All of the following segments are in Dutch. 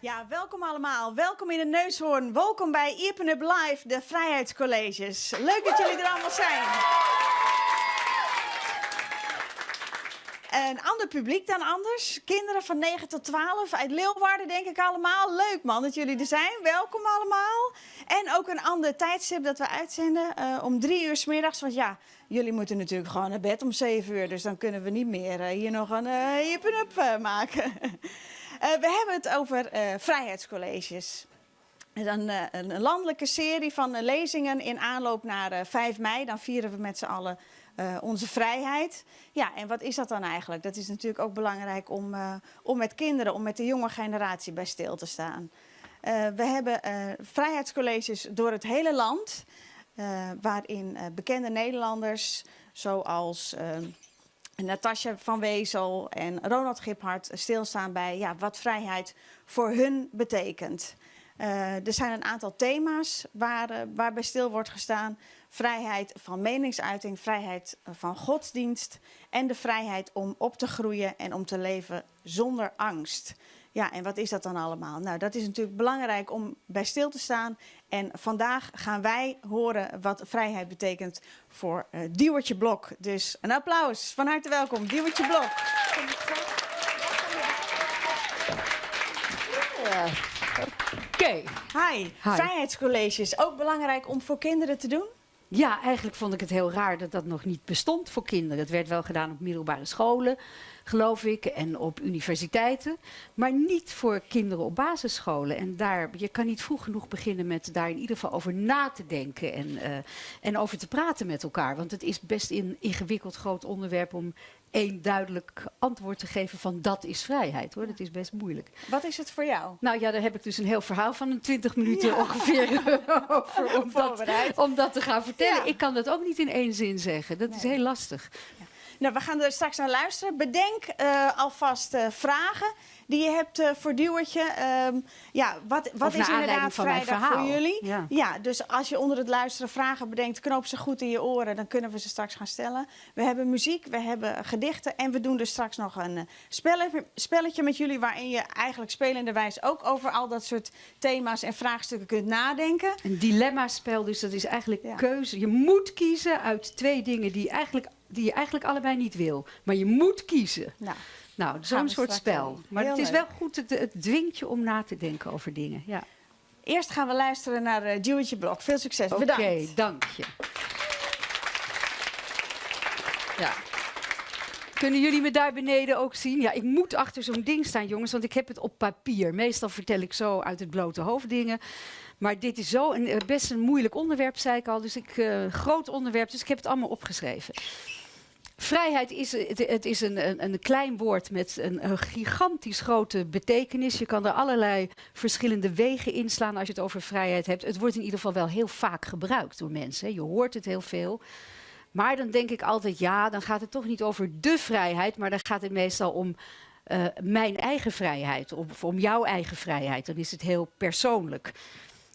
Ja, welkom allemaal. Welkom in de Neushoorn. Welkom bij Iepen Up Live, de Vrijheidscolleges. Leuk dat jullie er allemaal zijn. Een ander publiek dan anders. Kinderen van 9 tot 12 uit Leeuwarden, denk ik allemaal. Leuk man dat jullie er zijn. Welkom allemaal. En ook een ander tijdstip dat we uitzenden om 3 uur 's middags. Want ja, jullie moeten natuurlijk gewoon naar bed om 7 uur. Dus dan kunnen we niet meer hier nog een Iepen Up maken. We hebben het over vrijheidscolleges. Een landelijke serie van lezingen in aanloop naar 5 mei. Dan vieren we met z'n allen onze vrijheid. Ja, en wat is dat dan eigenlijk? Dat is natuurlijk ook belangrijk om met kinderen, om met de jonge generatie bij stil te staan. We hebben vrijheidscolleges door het hele land. Waarin bekende Nederlanders zoals Natasja van Wezel en Ronald Giphart stilstaan bij wat vrijheid voor hun betekent. Er zijn een aantal thema's waarbij stil wordt gestaan. Vrijheid van meningsuiting, vrijheid van godsdienst en de vrijheid om op te groeien en om te leven zonder angst. Ja, en wat is dat dan allemaal? Nou, dat is natuurlijk belangrijk om bij stil te staan. En vandaag gaan wij horen wat vrijheid betekent voor Diewertje Blok. Dus een applaus. Van harte welkom, Diewertje Blok. Ja. Oké. Hi. Vrijheidscolleges, ook belangrijk om voor kinderen te doen? Ja, eigenlijk vond ik het heel raar dat dat nog niet bestond voor kinderen. Het werd wel gedaan op middelbare scholen, geloof ik, en op universiteiten. Maar niet voor kinderen op basisscholen. En je kan niet vroeg genoeg beginnen met daar in ieder geval over na te denken en over te praten met elkaar. Want het is best een ingewikkeld groot onderwerp om één duidelijk antwoord te geven van dat is vrijheid, hoor. Dat is best moeilijk. Wat is het voor jou? Nou ja, daar heb ik dus een heel verhaal van een 20 minuten ongeveer over om dat te gaan vertellen. Ja. Ik kan dat ook niet in één zin zeggen. Dat is heel lastig. Ja. Nou, we gaan er straks naar luisteren. Bedenk alvast vragen die je hebt voor Diewertje. Wat is inderdaad vrijdag voor jullie? Ja, dus als je onder het luisteren vragen bedenkt, knoop ze goed in je oren. Dan kunnen we ze straks gaan stellen. We hebben muziek, we hebben gedichten en we doen dus straks nog een spelletje met jullie, waarin je eigenlijk spelenderwijs ook over al dat soort thema's en vraagstukken kunt nadenken. Een dilemma-spel, dus dat is eigenlijk keuze. Je moet kiezen uit 2 dingen die je eigenlijk allebei niet wil. Maar je moet kiezen. Nou, zo'n soort spel. Maar het is wel goed, het dwingt je om na te denken over dingen. Ja. Eerst gaan we luisteren naar Diewertje Blok. Veel succes. Bedankt. Oké, dank je. Ja. Kunnen jullie me daar beneden ook zien? Ja, ik moet achter zo'n ding staan, jongens, want ik heb het op papier. Meestal vertel ik zo uit het blote hoofd dingen. Maar dit is best een moeilijk onderwerp, zei ik al. Dus groot onderwerp, dus ik heb het allemaal opgeschreven. Vrijheid is een klein woord met een gigantisch grote betekenis. Je kan er allerlei verschillende wegen inslaan als je het over vrijheid hebt. Het wordt in ieder geval wel heel vaak gebruikt door mensen. Hè. Je hoort het heel veel. Maar dan denk ik altijd, dan gaat het toch niet over de vrijheid, maar dan gaat het meestal om mijn eigen vrijheid, of om jouw eigen vrijheid. Dan is het heel persoonlijk.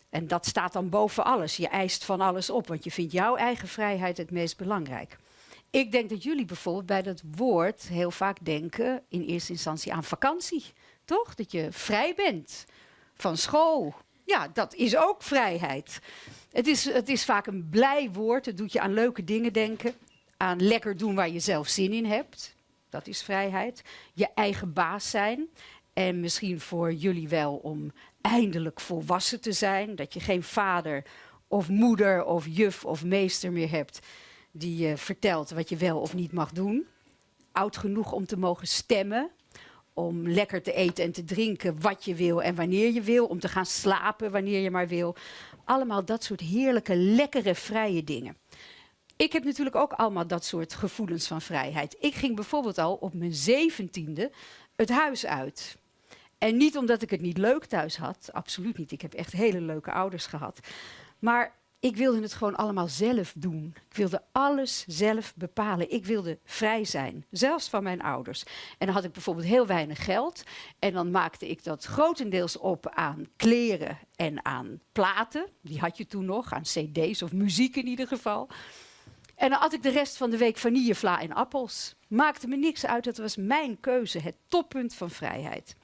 En dat staat dan boven alles. Je eist van alles op, want je vindt jouw eigen vrijheid het meest belangrijk. Ik denk dat jullie bijvoorbeeld bij dat woord heel vaak denken in eerste instantie aan vakantie. Toch? Dat je vrij bent van school. Ja, dat is ook vrijheid. Het is vaak een blij woord. Het doet je aan leuke dingen denken. Aan lekker doen waar je zelf zin in hebt. Dat is vrijheid. Je eigen baas zijn. En misschien voor jullie wel om eindelijk volwassen te zijn. Dat je geen vader of moeder of juf of meester meer hebt die je vertelt wat je wel of niet mag doen. Oud genoeg om te mogen stemmen. Om lekker te eten en te drinken wat je wil en wanneer je wil. Om te gaan slapen wanneer je maar wil. Allemaal dat soort heerlijke, lekkere, vrije dingen. Ik heb natuurlijk ook allemaal dat soort gevoelens van vrijheid. Ik ging bijvoorbeeld al op mijn 17e het huis uit. En niet omdat ik het niet leuk thuis had. Absoluut niet. Ik heb echt hele leuke ouders gehad. Maar ik wilde het gewoon allemaal zelf doen. Ik wilde alles zelf bepalen. Ik wilde vrij zijn, zelfs van mijn ouders. En dan had ik bijvoorbeeld heel weinig geld. En dan maakte ik dat grotendeels op aan kleren en aan platen. Die had je toen nog, aan cd's of muziek in ieder geval. En dan at ik de rest van de week vanillevla en appels. Maakte me niks uit, dat was mijn keuze, het toppunt van vrijheid.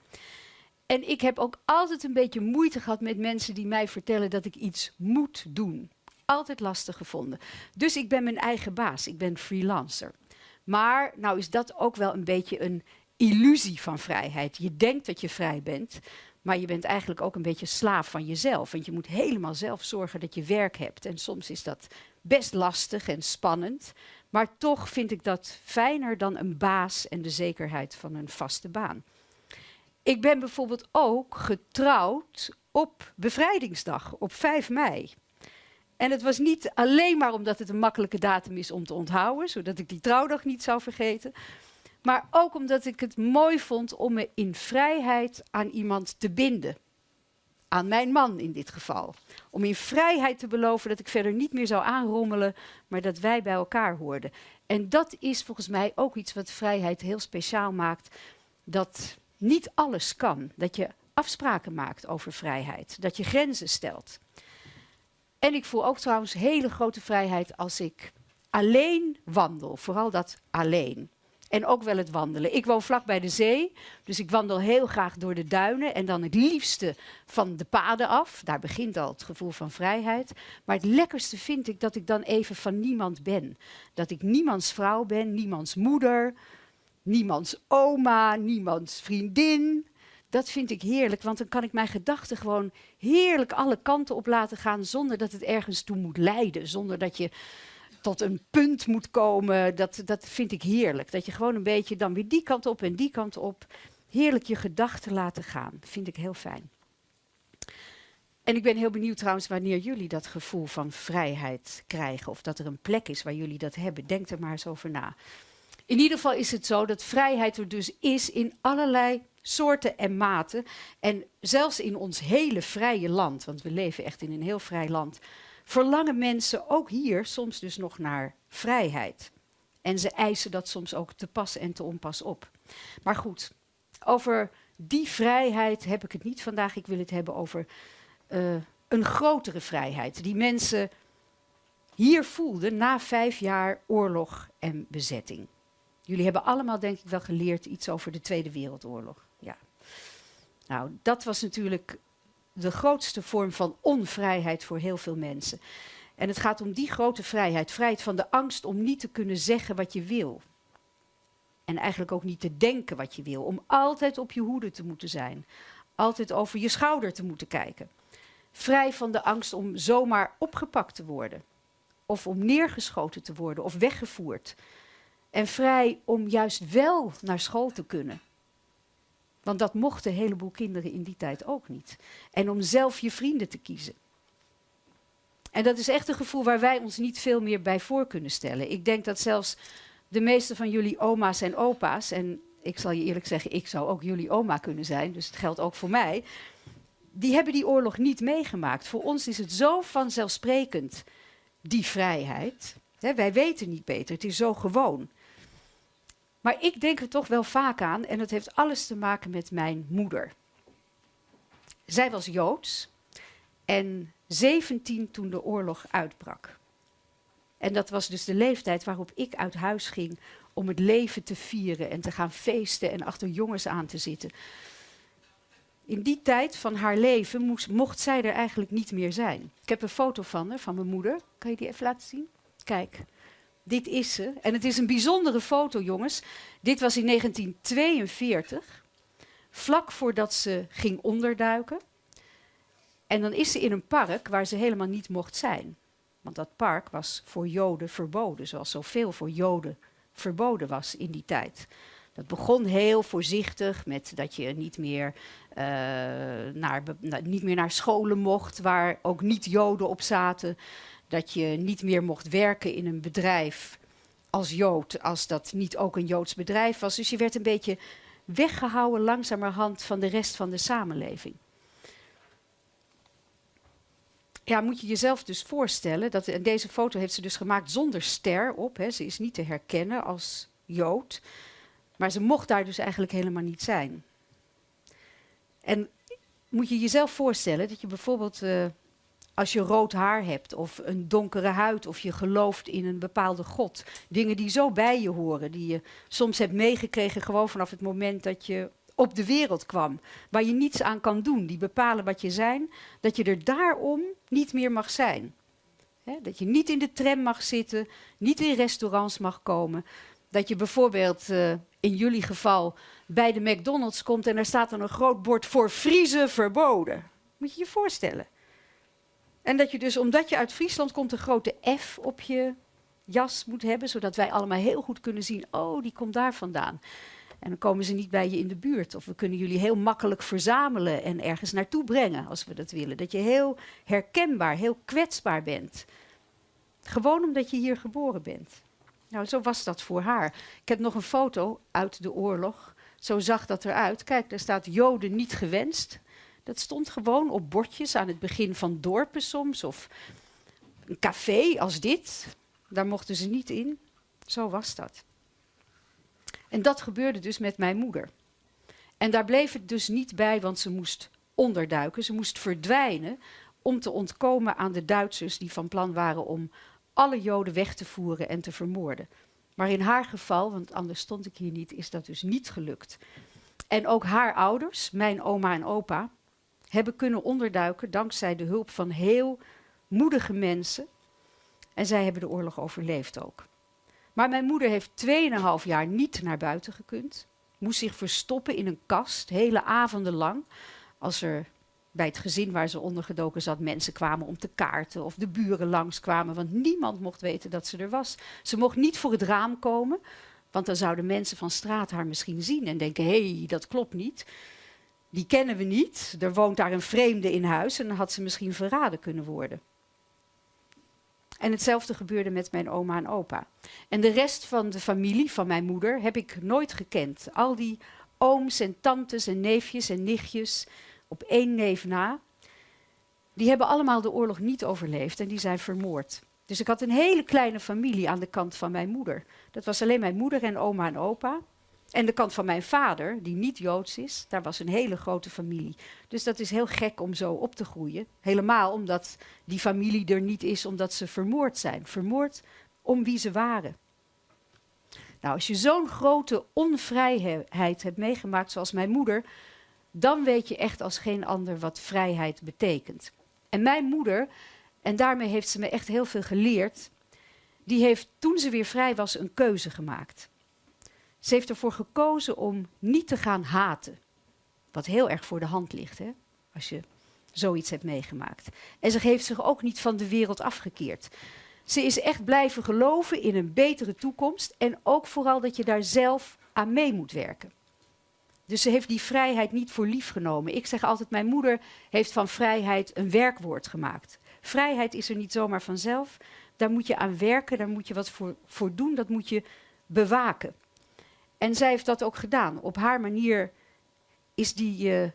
En ik heb ook altijd een beetje moeite gehad met mensen die mij vertellen dat ik iets moet doen. Altijd lastig gevonden. Dus ik ben mijn eigen baas. Ik ben freelancer. Maar nou is dat ook wel een beetje een illusie van vrijheid. Je denkt dat je vrij bent, maar je bent eigenlijk ook een beetje slaaf van jezelf. Want je moet helemaal zelf zorgen dat je werk hebt. En soms is dat best lastig en spannend. Maar toch vind ik dat fijner dan een baas en de zekerheid van een vaste baan. Ik ben bijvoorbeeld ook getrouwd op Bevrijdingsdag, op 5 mei. En het was niet alleen maar omdat het een makkelijke datum is om te onthouden, zodat ik die trouwdag niet zou vergeten. Maar ook omdat ik het mooi vond om me in vrijheid aan iemand te binden. Aan mijn man in dit geval. Om in vrijheid te beloven dat ik verder niet meer zou aanrommelen, maar dat wij bij elkaar hoorden. En dat is volgens mij ook iets wat vrijheid heel speciaal maakt. Dat niet alles kan. Dat je afspraken maakt over vrijheid. Dat je grenzen stelt. En ik voel ook trouwens hele grote vrijheid als ik alleen wandel. Vooral dat alleen. En ook wel het wandelen. Ik woon vlak bij de zee, dus ik wandel heel graag door de duinen. En dan het liefste van de paden af. Daar begint al het gevoel van vrijheid. Maar het lekkerste vind ik dat ik dan even van niemand ben. Dat ik niemands vrouw ben, niemands moeder, niemands oma, niemands vriendin. Dat vind ik heerlijk, want dan kan ik mijn gedachten gewoon heerlijk alle kanten op laten gaan, zonder dat het ergens toe moet leiden. Zonder dat je tot een punt moet komen. Dat vind ik heerlijk. Dat je gewoon een beetje dan weer die kant op en die kant op heerlijk je gedachten laten gaan. Dat vind ik heel fijn. En ik ben heel benieuwd trouwens wanneer jullie dat gevoel van vrijheid krijgen. Of dat er een plek is waar jullie dat hebben. Denk er maar eens over na. In ieder geval is het zo dat vrijheid er dus is in allerlei soorten en maten. En zelfs in ons hele vrije land, want we leven echt in een heel vrij land, verlangen mensen ook hier soms dus nog naar vrijheid. En ze eisen dat soms ook te pas en te onpas op. Maar goed, over die vrijheid heb ik het niet vandaag. Ik wil het hebben over een grotere vrijheid die mensen hier voelden na 5 jaar oorlog en bezetting. Jullie hebben allemaal denk ik wel geleerd iets over de Tweede Wereldoorlog. Ja. Nou, dat was natuurlijk de grootste vorm van onvrijheid voor heel veel mensen. En het gaat om die grote vrijheid. Vrijheid van de angst om niet te kunnen zeggen wat je wil. En eigenlijk ook niet te denken wat je wil. Om altijd op je hoede te moeten zijn. Altijd over je schouder te moeten kijken. Vrij van de angst om zomaar opgepakt te worden. Of om neergeschoten te worden of weggevoerd. En vrij om juist wel naar school te kunnen. Want dat mochten een heleboel kinderen in die tijd ook niet. En om zelf je vrienden te kiezen. En dat is echt een gevoel waar wij ons niet veel meer bij voor kunnen stellen. Ik denk dat zelfs de meeste van jullie oma's en opa's, en ik zal je eerlijk zeggen, ik zou ook jullie oma kunnen zijn, dus het geldt ook voor mij, die hebben die oorlog niet meegemaakt. Voor ons is het zo vanzelfsprekend, die vrijheid. Hè, wij weten niet beter, het is zo gewoon. Maar ik denk er toch wel vaak aan en dat heeft alles te maken met mijn moeder. Zij was Joods en 17 toen de oorlog uitbrak. En dat was dus de leeftijd waarop ik uit huis ging om het leven te vieren en te gaan feesten en achter jongens aan te zitten. In die tijd van haar leven mocht zij er eigenlijk niet meer zijn. Ik heb een foto van haar, van mijn moeder. Kan je die even laten zien? Kijk. Dit is ze. En het is een bijzondere foto, jongens. Dit was in 1942, vlak voordat ze ging onderduiken. En dan is ze in een park waar ze helemaal niet mocht zijn. Want dat park was voor Joden verboden, zoals zoveel voor Joden verboden was in die tijd. Dat begon heel voorzichtig met dat je niet meer naar scholen mocht waar ook niet-Joden op zaten. Dat je niet meer mocht werken in een bedrijf als Jood, als dat niet ook een Joods bedrijf was. Dus je werd een beetje weggehouden langzamerhand van de rest van de samenleving. Ja, moet je jezelf dus voorstellen, en deze foto heeft ze dus gemaakt zonder ster op. Hè. Ze is niet te herkennen als Jood, maar ze mocht daar dus eigenlijk helemaal niet zijn. En moet je jezelf voorstellen dat je bijvoorbeeld, als je rood haar hebt of een donkere huid of je gelooft in een bepaalde god, dingen die zo bij je horen, die je soms hebt meegekregen gewoon vanaf het moment dat je op de wereld kwam, waar je niets aan kan doen, die bepalen wat je zijn, dat je er daarom niet meer mag zijn. Dat je niet in de tram mag zitten, niet in restaurants mag komen. Dat je bijvoorbeeld in jullie geval bij de McDonald's komt en er staat dan een groot bord voor Friese verboden. Moet je je voorstellen. En dat je dus, omdat je uit Friesland komt, een grote F op je jas moet hebben, zodat wij allemaal heel goed kunnen zien, oh, die komt daar vandaan. En dan komen ze niet bij je in de buurt. Of we kunnen jullie heel makkelijk verzamelen en ergens naartoe brengen, als we dat willen. Dat je heel herkenbaar, heel kwetsbaar bent. Gewoon omdat je hier geboren bent. Nou, zo was dat voor haar. Ik heb nog een foto uit de oorlog. Zo zag dat eruit. Kijk, daar staat Joden niet gewenst. Dat stond gewoon op bordjes aan het begin van dorpen soms. Of een café als dit. Daar mochten ze niet in. Zo was dat. En dat gebeurde dus met mijn moeder. En daar bleef het dus niet bij, want ze moest onderduiken. Ze moest verdwijnen om te ontkomen aan de Duitsers die van plan waren om alle Joden weg te voeren en te vermoorden. Maar in haar geval, want anders stond ik hier niet, is dat dus niet gelukt. En ook haar ouders, mijn oma en opa, hebben kunnen onderduiken dankzij de hulp van heel moedige mensen. En zij hebben de oorlog overleefd ook. Maar mijn moeder heeft 2,5 jaar niet naar buiten gekund. Moest zich verstoppen in een kast, hele avonden lang. Als er bij het gezin waar ze ondergedoken zat mensen kwamen om te kaarten of de buren langskwamen, want niemand mocht weten dat ze er was. Ze mocht niet voor het raam komen, want dan zouden mensen van straat haar misschien zien en denken, hé, dat klopt niet. Die kennen we niet, er woont daar een vreemde in huis en dan had ze misschien verraden kunnen worden. En hetzelfde gebeurde met mijn oma en opa. En de rest van de familie van mijn moeder heb ik nooit gekend. Al die ooms en tantes en neefjes en nichtjes, op 1 neef na, die hebben allemaal de oorlog niet overleefd en die zijn vermoord. Dus ik had een hele kleine familie aan de kant van mijn moeder. Dat was alleen mijn moeder en oma en opa. En de kant van mijn vader, die niet Joods is, daar was een hele grote familie. Dus dat is heel gek om zo op te groeien. Helemaal omdat die familie er niet is, omdat ze vermoord zijn. Vermoord om wie ze waren. Nou, als je zo'n grote onvrijheid hebt meegemaakt zoals mijn moeder, dan weet je echt als geen ander wat vrijheid betekent. En mijn moeder, en daarmee heeft ze me echt heel veel geleerd, die heeft toen ze weer vrij was een keuze gemaakt. Ze heeft ervoor gekozen om niet te gaan haten. Wat heel erg voor de hand ligt, hè? Als je zoiets hebt meegemaakt. En ze heeft zich ook niet van de wereld afgekeerd. Ze is echt blijven geloven in een betere toekomst en ook vooral dat je daar zelf aan mee moet werken. Dus ze heeft die vrijheid niet voor lief genomen. Ik zeg altijd, mijn moeder heeft van vrijheid een werkwoord gemaakt. Vrijheid is er niet zomaar vanzelf. Daar moet je aan werken, daar moet je wat voor doen, dat moet je bewaken. En zij heeft dat ook gedaan. Op haar manier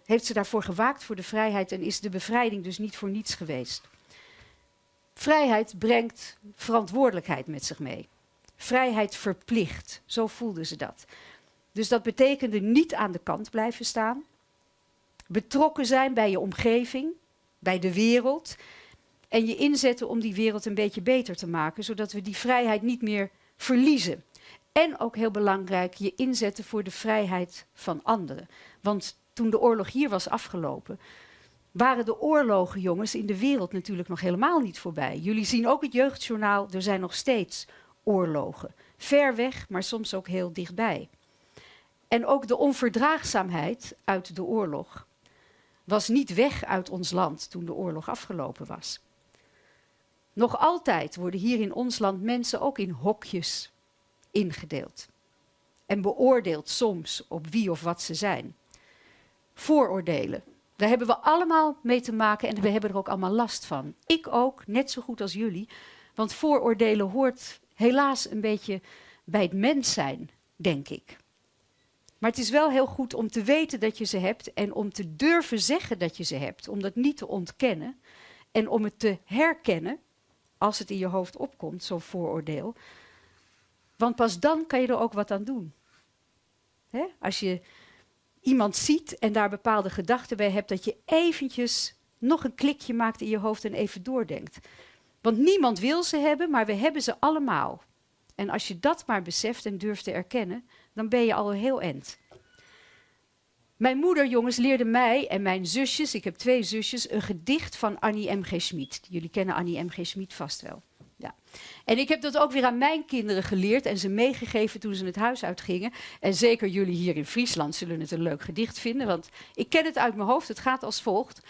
heeft ze daarvoor gewaakt voor de vrijheid en is de bevrijding dus niet voor niets geweest. Vrijheid brengt verantwoordelijkheid met zich mee. Vrijheid verplicht, zo voelde ze dat. Dus dat betekende niet aan de kant blijven staan. Betrokken zijn bij je omgeving, bij de wereld. En je inzetten om die wereld een beetje beter te maken, zodat we die vrijheid niet meer verliezen. En ook heel belangrijk, je inzetten voor de vrijheid van anderen. Want toen de oorlog hier was afgelopen, waren de oorlogen, jongens, in de wereld natuurlijk nog helemaal niet voorbij. Jullie zien ook het Jeugdjournaal, er zijn nog steeds oorlogen. Ver weg, maar soms ook heel dichtbij. En ook de onverdraagzaamheid uit de oorlog was niet weg uit ons land toen de oorlog afgelopen was. Nog altijd worden hier in ons land mensen ook in hokjes ingedeeld. En beoordeeld soms op wie of wat ze zijn. Vooroordelen. Daar hebben we allemaal mee te maken en we hebben er ook allemaal last van. Ik ook, net zo goed als jullie. Want vooroordelen hoort helaas een beetje bij het mens zijn, denk ik. Maar het is wel heel goed om te weten dat je ze hebt en om te durven zeggen dat je ze hebt. Om dat niet te ontkennen en om het te herkennen als het in je hoofd opkomt, zo'n vooroordeel. Want pas dan kan je er ook wat aan doen. Hè? Als je iemand ziet en daar bepaalde gedachten bij hebt, dat je eventjes nog een klikje maakt in je hoofd en even doordenkt. Want niemand wil ze hebben, maar we hebben ze allemaal. En als je dat maar beseft en durft te erkennen, dan ben je al heel eind. Mijn moeder, jongens, leerde mij en mijn zusjes, ik heb 2 zusjes, een gedicht van Annie M. G. Schmid. Jullie kennen Annie M. G. Schmid vast wel. Ja. En ik heb dat ook weer aan mijn kinderen geleerd en ze meegegeven toen ze het huis uitgingen. En zeker jullie hier in Friesland zullen het een leuk gedicht vinden, want ik ken het uit mijn hoofd. Het gaat als volgt.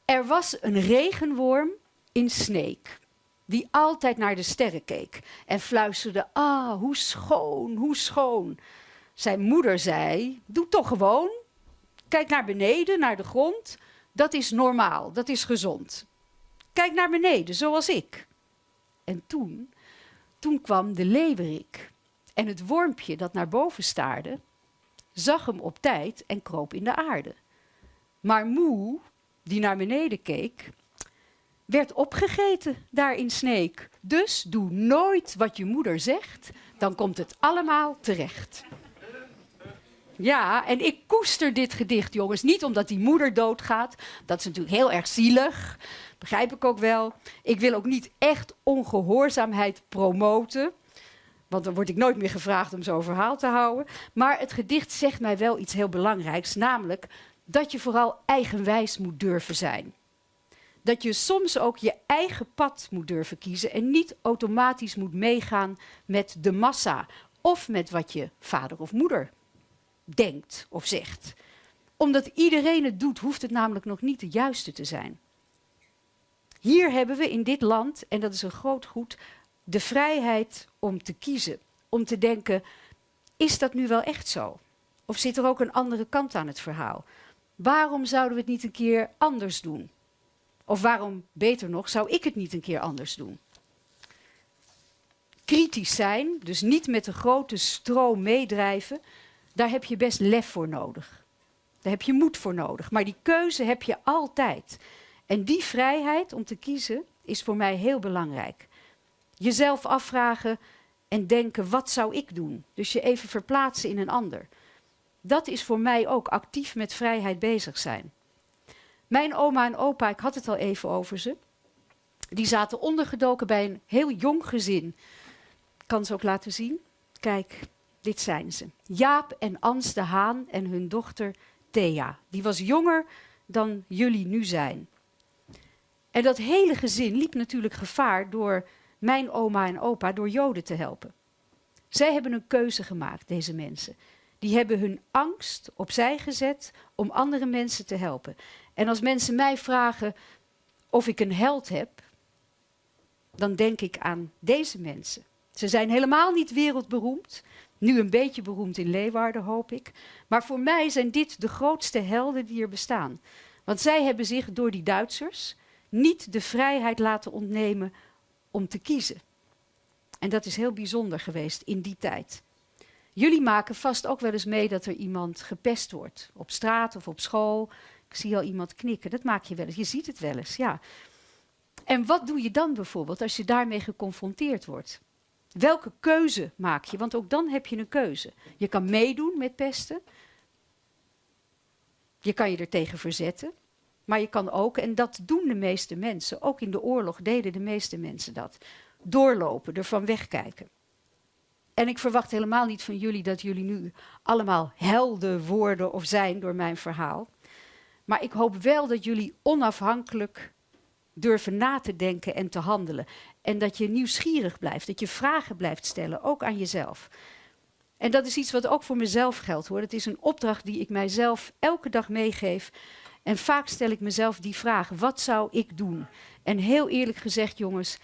Er was een regenworm in Sneek, die altijd naar de sterren keek en fluisterde, ah, hoe schoon, hoe schoon. Zijn moeder zei, doe toch gewoon. Kijk naar beneden, naar de grond. Dat is normaal, dat is gezond. Kijk naar beneden, zoals ik. En toen kwam de leeuwerik. En het wormpje dat naar boven staarde, zag hem op tijd en kroop in de aarde. Maar Moe, die naar beneden keek, werd opgegeten daar in Sneek. Dus doe nooit wat je moeder zegt, dan komt het allemaal terecht. Ja, en ik koester dit gedicht, jongens. Niet omdat die moeder doodgaat. Dat is natuurlijk heel erg zielig. Begrijp ik ook wel. Ik wil ook niet echt ongehoorzaamheid promoten. Want dan word ik nooit meer gevraagd om zo'n verhaal te houden. Maar het gedicht zegt mij wel iets heel belangrijks. Namelijk dat je vooral eigenwijs moet durven zijn. Dat je soms ook je eigen pad moet durven kiezen. En niet automatisch moet meegaan met de massa. Of met wat je vader of moeder denkt of zegt. Omdat iedereen het doet, hoeft het namelijk nog niet de juiste te zijn. Hier hebben we in dit land, en dat is een groot goed, de vrijheid om te kiezen. Om te denken, is dat nu wel echt zo? Of zit er ook een andere kant aan het verhaal? Waarom zouden we het niet een keer anders doen? Of waarom, beter nog, zou ik het niet een keer anders doen? Kritisch zijn, dus niet met de grote stroom meedrijven, daar heb je best lef voor nodig. Daar heb je moed voor nodig. Maar die keuze heb je altijd. En die vrijheid om te kiezen is voor mij heel belangrijk. Jezelf afvragen en denken, wat zou ik doen? Dus je even verplaatsen in een ander. Dat is voor mij ook actief met vrijheid bezig zijn. Mijn oma en opa, ik had het al even over ze, die zaten ondergedoken bij een heel jong gezin. Ik kan ze ook laten zien. Kijk, dit zijn ze. Jaap en Ans de Haan en hun dochter Thea. Die was jonger dan jullie nu zijn. En dat hele gezin liep natuurlijk gevaar door mijn oma en opa door Joden te helpen. Zij hebben een keuze gemaakt, deze mensen. Die hebben hun angst opzij gezet om andere mensen te helpen. En als mensen mij vragen of ik een held heb, dan denk ik aan deze mensen. Ze zijn helemaal niet wereldberoemd. Nu een beetje beroemd in Leeuwarden, hoop ik. Maar voor mij zijn dit de grootste helden die er bestaan. Want zij hebben zich door die Duitsers niet de vrijheid laten ontnemen om te kiezen. En dat is heel bijzonder geweest in die tijd. Jullie maken vast ook wel eens mee dat er iemand gepest wordt. Op straat of op school. Ik zie al iemand knikken. Dat maak je wel eens. Je ziet het wel eens, ja. En wat doe je dan bijvoorbeeld als je daarmee geconfronteerd wordt? Welke keuze maak je? Want ook dan heb je een keuze. Je kan meedoen met pesten. Je kan je er tegen verzetten. Maar je kan ook, en dat doen de meeste mensen, ook in de oorlog deden de meeste mensen dat, doorlopen, ervan wegkijken. En ik verwacht helemaal niet van jullie dat jullie nu allemaal helden worden of zijn door mijn verhaal. Maar ik hoop wel dat jullie onafhankelijk durven na te denken en te handelen. En dat je nieuwsgierig blijft, dat je vragen blijft stellen, ook aan jezelf. En dat is iets wat ook voor mezelf geldt, hoor. Het is een opdracht die ik mijzelf elke dag meegeef. En vaak stel ik mezelf die vraag, wat zou ik doen? En heel eerlijk gezegd, jongens,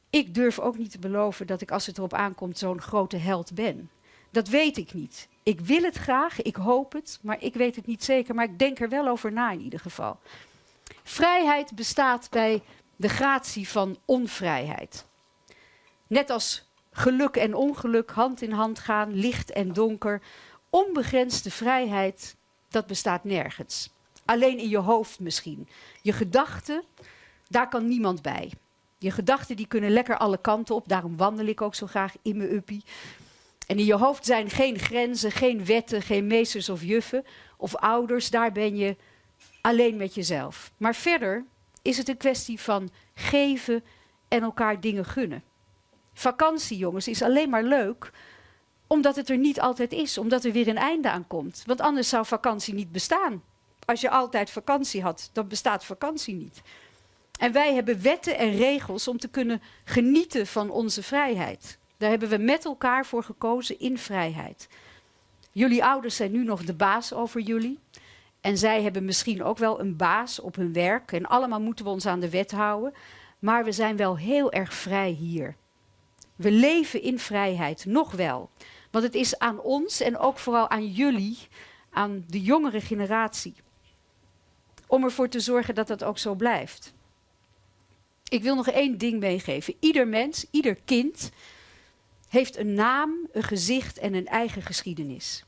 ik durf ook niet te beloven dat ik, als het erop aankomt, zo'n grote held ben. Dat weet ik niet. Ik wil het graag, ik hoop het, maar ik weet het niet zeker. Maar ik denk er wel over na in ieder geval. Vrijheid bestaat bij de gratie van onvrijheid. Net als geluk en ongeluk hand in hand gaan, licht en donker. Onbegrensde vrijheid, dat bestaat nergens. Alleen in je hoofd misschien. Je gedachten, daar kan niemand bij. Je gedachten die kunnen lekker alle kanten op. Daarom wandel ik ook zo graag in mijn uppie. En in je hoofd zijn geen grenzen, geen wetten, geen meesters of juffen of ouders. Daar ben je alleen met jezelf. Maar verder is het een kwestie van geven en elkaar dingen gunnen. Vakantie, jongens, is alleen maar leuk Omdat het er niet altijd is, omdat er weer een einde aan komt. Want anders zou vakantie niet bestaan. Als je altijd vakantie had, dan bestaat vakantie niet. En wij hebben wetten en regels om te kunnen genieten van onze vrijheid. Daar hebben we met elkaar voor gekozen in vrijheid. Jullie ouders zijn nu nog de baas over jullie. En zij hebben misschien ook wel een baas op hun werk. En allemaal moeten we ons aan de wet houden. Maar we zijn wel heel erg vrij hier. We leven in vrijheid, nog wel. Want het is aan ons en ook vooral aan jullie, aan de jongere generatie, om ervoor te zorgen dat dat ook zo blijft. Ik wil nog één ding meegeven. Ieder mens, ieder kind heeft een naam, een gezicht en een eigen geschiedenis.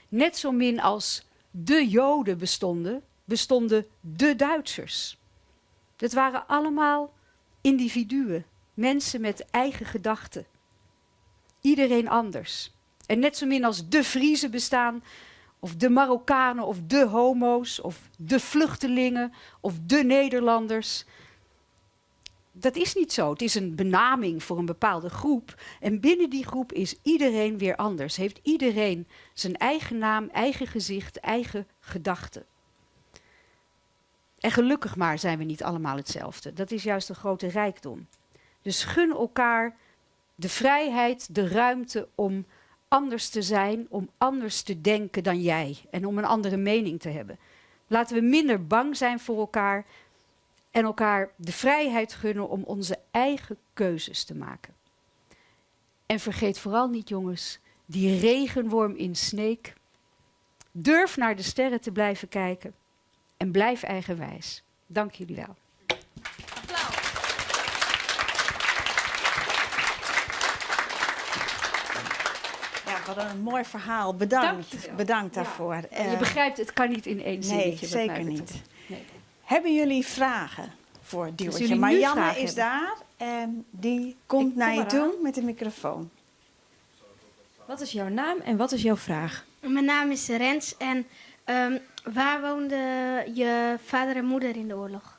Net zo min als de Joden bestonden de Duitsers. Dat waren allemaal individuen, mensen met eigen gedachten. Iedereen anders. En net zo min als de Friezen bestaan, of de Marokkanen, of de homo's, of de vluchtelingen, of de Nederlanders. Dat is niet zo. Het is een benaming voor een bepaalde groep. En binnen die groep is iedereen weer anders. Heeft iedereen zijn eigen naam, eigen gezicht, eigen gedachten. En gelukkig maar zijn we niet allemaal hetzelfde. Dat is juist een grote rijkdom. Dus gun elkaar de vrijheid, de ruimte om anders te zijn, om anders te denken dan jij. En om een andere mening te hebben. Laten we minder bang zijn voor elkaar en elkaar de vrijheid gunnen om onze eigen keuzes te maken. En vergeet vooral niet, jongens, die regenworm in Sneek. Durf naar de sterren te blijven kijken en blijf eigenwijs. Dank jullie wel. Applaus. Ja, wat een mooi verhaal. Dankjewel. Bedankt daarvoor. Je begrijpt, het kan niet in één zinnetje. Nee, wat zeker mij niet. betreft. Nee. Hebben jullie vragen voor Duwertje? jullie nu Marianne vragen is hebben. daar en die komt Ik naar kom je eraan. toe met de microfoon. Wat is jouw naam en wat is jouw vraag? Mijn naam is Rens en waar woonden je vader en moeder in de oorlog?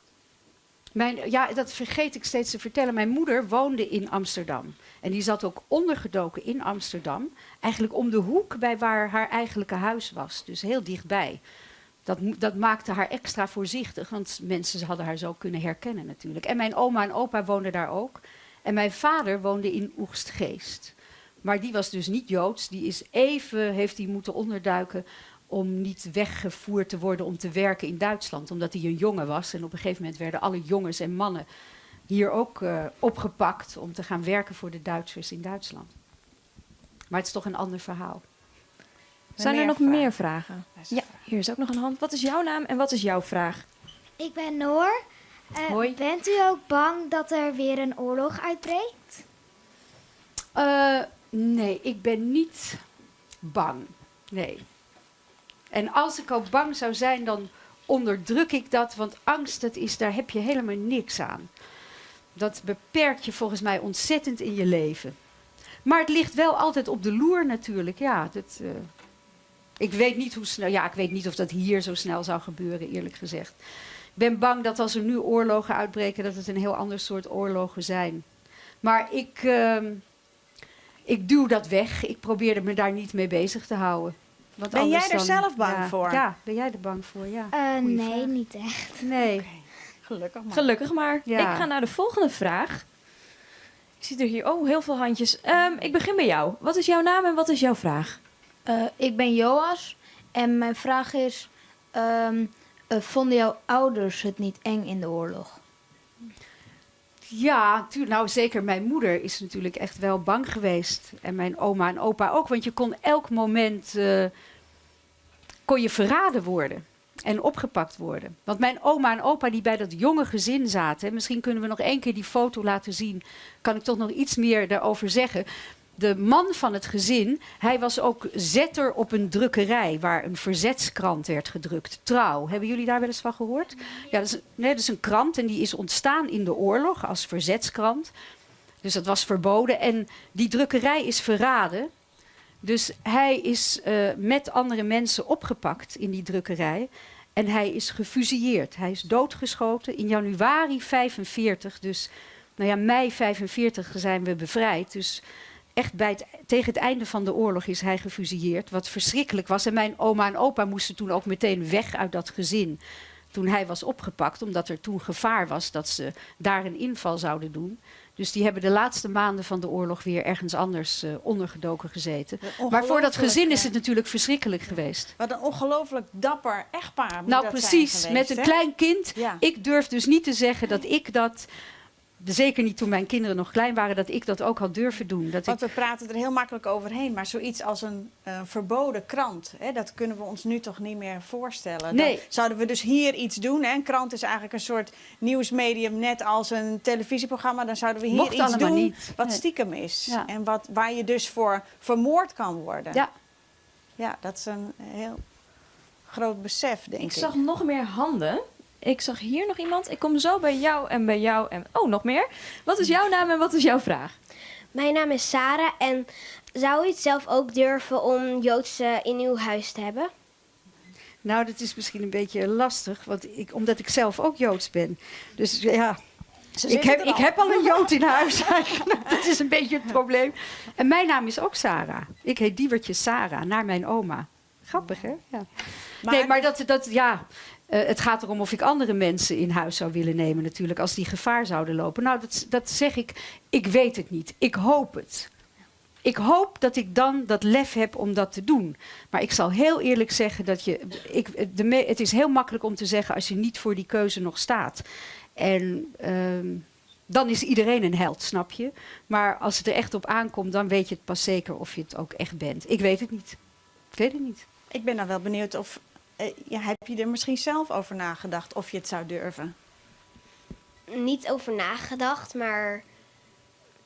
Ja, dat vergeet ik steeds te vertellen. Mijn moeder woonde in Amsterdam. En die zat ook ondergedoken in Amsterdam. Eigenlijk om de hoek bij waar haar eigenlijke huis was. Dus heel dichtbij. Dat maakte haar extra voorzichtig. Want mensen hadden haar zo kunnen herkennen natuurlijk. En mijn oma en opa woonden daar ook. En mijn vader woonde in Oegstgeest. Maar die was dus niet Joods. Heeft hij moeten onderduiken om niet weggevoerd te worden om te werken in Duitsland. Omdat hij een jongen was. En op een gegeven moment werden alle jongens en mannen hier ook opgepakt om te gaan werken voor de Duitsers in Duitsland. Maar het is toch een ander verhaal. Zijn er nog vragen? meer vragen? Ja, hier is ook nog een hand. Wat is jouw naam en wat is jouw vraag? Ik ben Noor. Hoi. Bent u ook bang dat er weer een oorlog uitbreekt? Nee, ik ben niet bang. Nee. En als ik ook bang zou zijn, dan onderdruk ik dat. Want angst, daar heb je helemaal niks aan. Dat beperkt je volgens mij ontzettend in je leven. Maar het ligt wel altijd op de loer natuurlijk. Ja, ik weet niet hoe snel. Ja, ik weet niet of dat hier zo snel zou gebeuren, eerlijk gezegd. Ik ben bang dat als er nu oorlogen uitbreken, dat het een heel ander soort oorlogen zijn. Maar ik duw dat weg. Ik probeer me daar niet mee bezig te houden. Want Ben anders jij er dan- zelf bang voor? Ja, ben jij er bang voor? Ja. Goeie Nee, vraag. niet echt. Nee. Gelukkig maar. Gelukkig maar. Ja. Ik ga naar de volgende vraag. Ik zie er hier heel veel handjes. Ik begin bij jou. Wat is jouw naam en wat is jouw vraag? Ik ben Joas en mijn vraag is, vonden jouw ouders het niet eng in de oorlog? Ja, nou zeker. Mijn moeder is natuurlijk echt wel bang geweest. En mijn oma en opa ook. Want je kon elk moment kon je verraden worden. En opgepakt worden. Want mijn oma en opa die bij dat jonge gezin zaten. Misschien kunnen we nog één keer die foto laten zien. Kan ik toch nog iets meer daarover zeggen. De man van het gezin, hij was ook zetter op een drukkerij waar een verzetskrant werd gedrukt. Trouw. Hebben jullie daar wel eens van gehoord? Ja, dat is een krant en die is ontstaan in de oorlog als verzetskrant. Dus dat was verboden en die drukkerij is verraden. Dus hij is met andere mensen opgepakt in die drukkerij en hij is gefusilleerd. Hij is doodgeschoten in januari 45, dus nou ja, mei 45 zijn we bevrijd. Dus echt tegen het einde van de oorlog is hij gefusilleerd. Wat verschrikkelijk was. En mijn oma en opa moesten toen ook meteen weg uit dat gezin. Toen hij was opgepakt, omdat er toen gevaar was dat ze daar een inval zouden doen. Dus die hebben de laatste maanden van de oorlog weer ergens anders ondergedoken gezeten. Maar voor dat gezin is het natuurlijk verschrikkelijk geweest. Wat een ongelooflijk dapper echtpaar moet Nou dat precies, zijn geweest, met een hè? klein kind. Ja. Ik durf dus niet te zeggen dat ik dat, zeker niet toen mijn kinderen nog klein waren, dat ik dat ook had durven doen. Dat Want we praten er heel makkelijk overheen. Maar zoiets als een verboden krant, hè, dat kunnen we ons nu toch niet meer voorstellen. Nee. Dan zouden we dus hier iets doen. Hè? Een krant is eigenlijk een soort nieuwsmedium, net als een televisieprogramma. Dan zouden we hier Mocht iets allemaal doen niet. wat Nee. stiekem is. Ja. En waar je dus voor vermoord kan worden. Ja. Ja, dat is een heel groot besef, denk ik. Ik zag nog meer handen. Ik zag hier nog iemand. Ik kom zo bij jou en bij jou en... Oh, nog meer. Wat is jouw naam en wat is jouw vraag? Mijn naam is Sarah en zou u het zelf ook durven om Joodse in uw huis te hebben? Nou, dat is misschien een beetje lastig, omdat ik zelf ook Joods ben. Dus ja, Ze ik zitten er heb al een Jood in huis eigenlijk. Dat is een beetje het probleem. En mijn naam is ook Sarah. Ik heet Diewertje Sarah, naar mijn oma. Grappig, hè? Ja. Nee, maar het gaat erom of ik andere mensen in huis zou willen nemen natuurlijk, als die gevaar zouden lopen. Nou, dat zeg ik weet het niet. Ik hoop het. Ik hoop dat ik dan dat lef heb om dat te doen. Maar ik zal heel eerlijk zeggen dat het is heel makkelijk om te zeggen als je niet voor die keuze nog staat. En dan is iedereen een held, snap je? Maar als het er echt op aankomt, dan weet je het pas zeker of je het ook echt bent. Ik weet het niet. Ik weet het niet. Ik ben dan wel benieuwd of... heb je er misschien zelf over nagedacht of je het zou durven? Niet over nagedacht, maar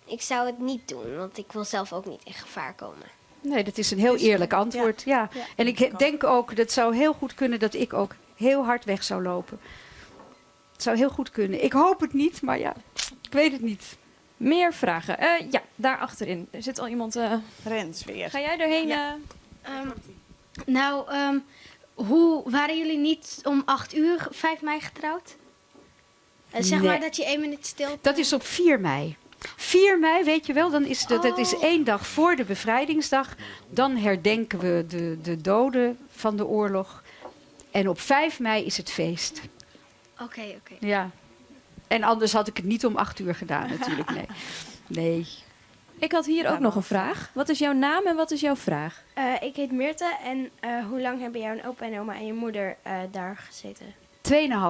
ik zou het niet doen, want ik wil zelf ook niet in gevaar komen. Nee, dat is een heel eerlijk antwoord. Ja. Ja, En ik denk ook, dat zou heel goed kunnen dat ik ook heel hard weg zou lopen. Het zou heel goed kunnen. Ik hoop het niet, maar ja, ik weet het niet. Meer vragen. Ja, daar achterin. Er zit al iemand... Rens weer. Ga jij erheen? Ja. Hoe waren jullie niet om 8 uur 5 mei getrouwd? Zeg Nee. maar dat je 1 minuut stil... Dat is op 4 mei. 4 mei, weet je wel, dan is dat is 1 dag voor de bevrijdingsdag. Dan herdenken we de doden van de oorlog. En op 5 mei is het feest. Oké. Ja. En anders had ik het niet om 8 uur gedaan natuurlijk, nee. Ik had hier ook nog een vraag. Wat is jouw naam en wat is jouw vraag? Ik heet Meerte en hoe lang hebben jouw opa en oma en je moeder daar gezeten?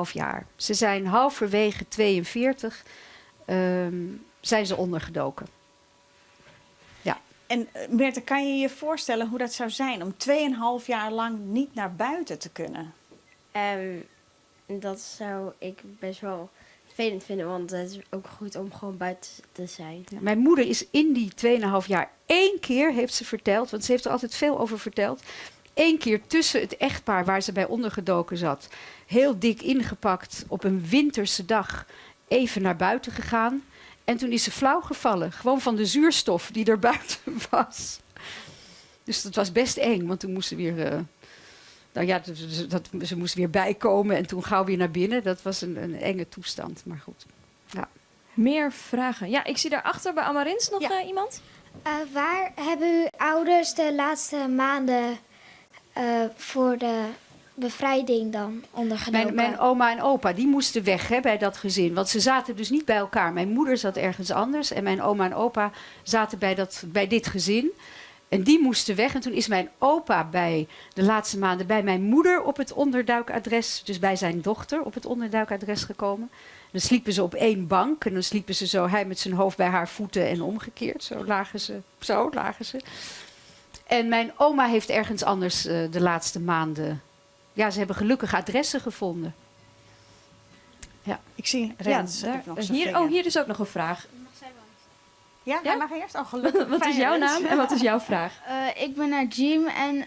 2,5 jaar. Ze zijn halverwege 42 zijn ze ondergedoken. En Meerte, kan je je voorstellen hoe dat zou zijn om 2,5 jaar lang niet naar buiten te kunnen? Dat zou ik best wel vervelend vinden, want het is ook goed om gewoon buiten te zijn. Ja, mijn moeder is in die 2,5 jaar 1 keer, heeft ze verteld, want ze heeft er altijd veel over verteld, 1 keer tussen het echtpaar waar ze bij ondergedoken zat, heel dik ingepakt op een winterse dag even naar buiten gegaan. En toen is ze flauw gevallen, gewoon van de zuurstof die er buiten was. Dus dat was best eng, want toen moest ze weer... ze moest weer bijkomen en toen gauw weer naar binnen. Dat was een enge toestand, maar goed. Ja. Meer vragen. Ja, ik zie daarachter bij Amarins nog iemand. Waar hebben uw ouders de laatste maanden voor de bevrijding dan ondergedoken? Mijn oma en opa, die moesten weg bij dat gezin. Want ze zaten dus niet bij elkaar. Mijn moeder zat ergens anders en mijn oma en opa zaten bij dit gezin. En die moesten weg. En toen is mijn opa de laatste maanden bij mijn moeder op het onderduikadres, dus bij zijn dochter op het onderduikadres gekomen. Dan sliepen ze op 1 bank en dan sliepen ze zo, hij met zijn hoofd bij haar voeten en omgekeerd. Zo lagen ze. En mijn oma heeft ergens anders de laatste maanden... Ja, ze hebben gelukkig adressen gevonden. Ja. Ik zie Rens. Ja, heb ik nog zijn vinger. hier is ook nog een vraag. Ja, Ja? hij mag eerst. Gelukkig. Wat is Fijn, jouw Rens. naam en wat is jouw vraag? Ik ben Najim en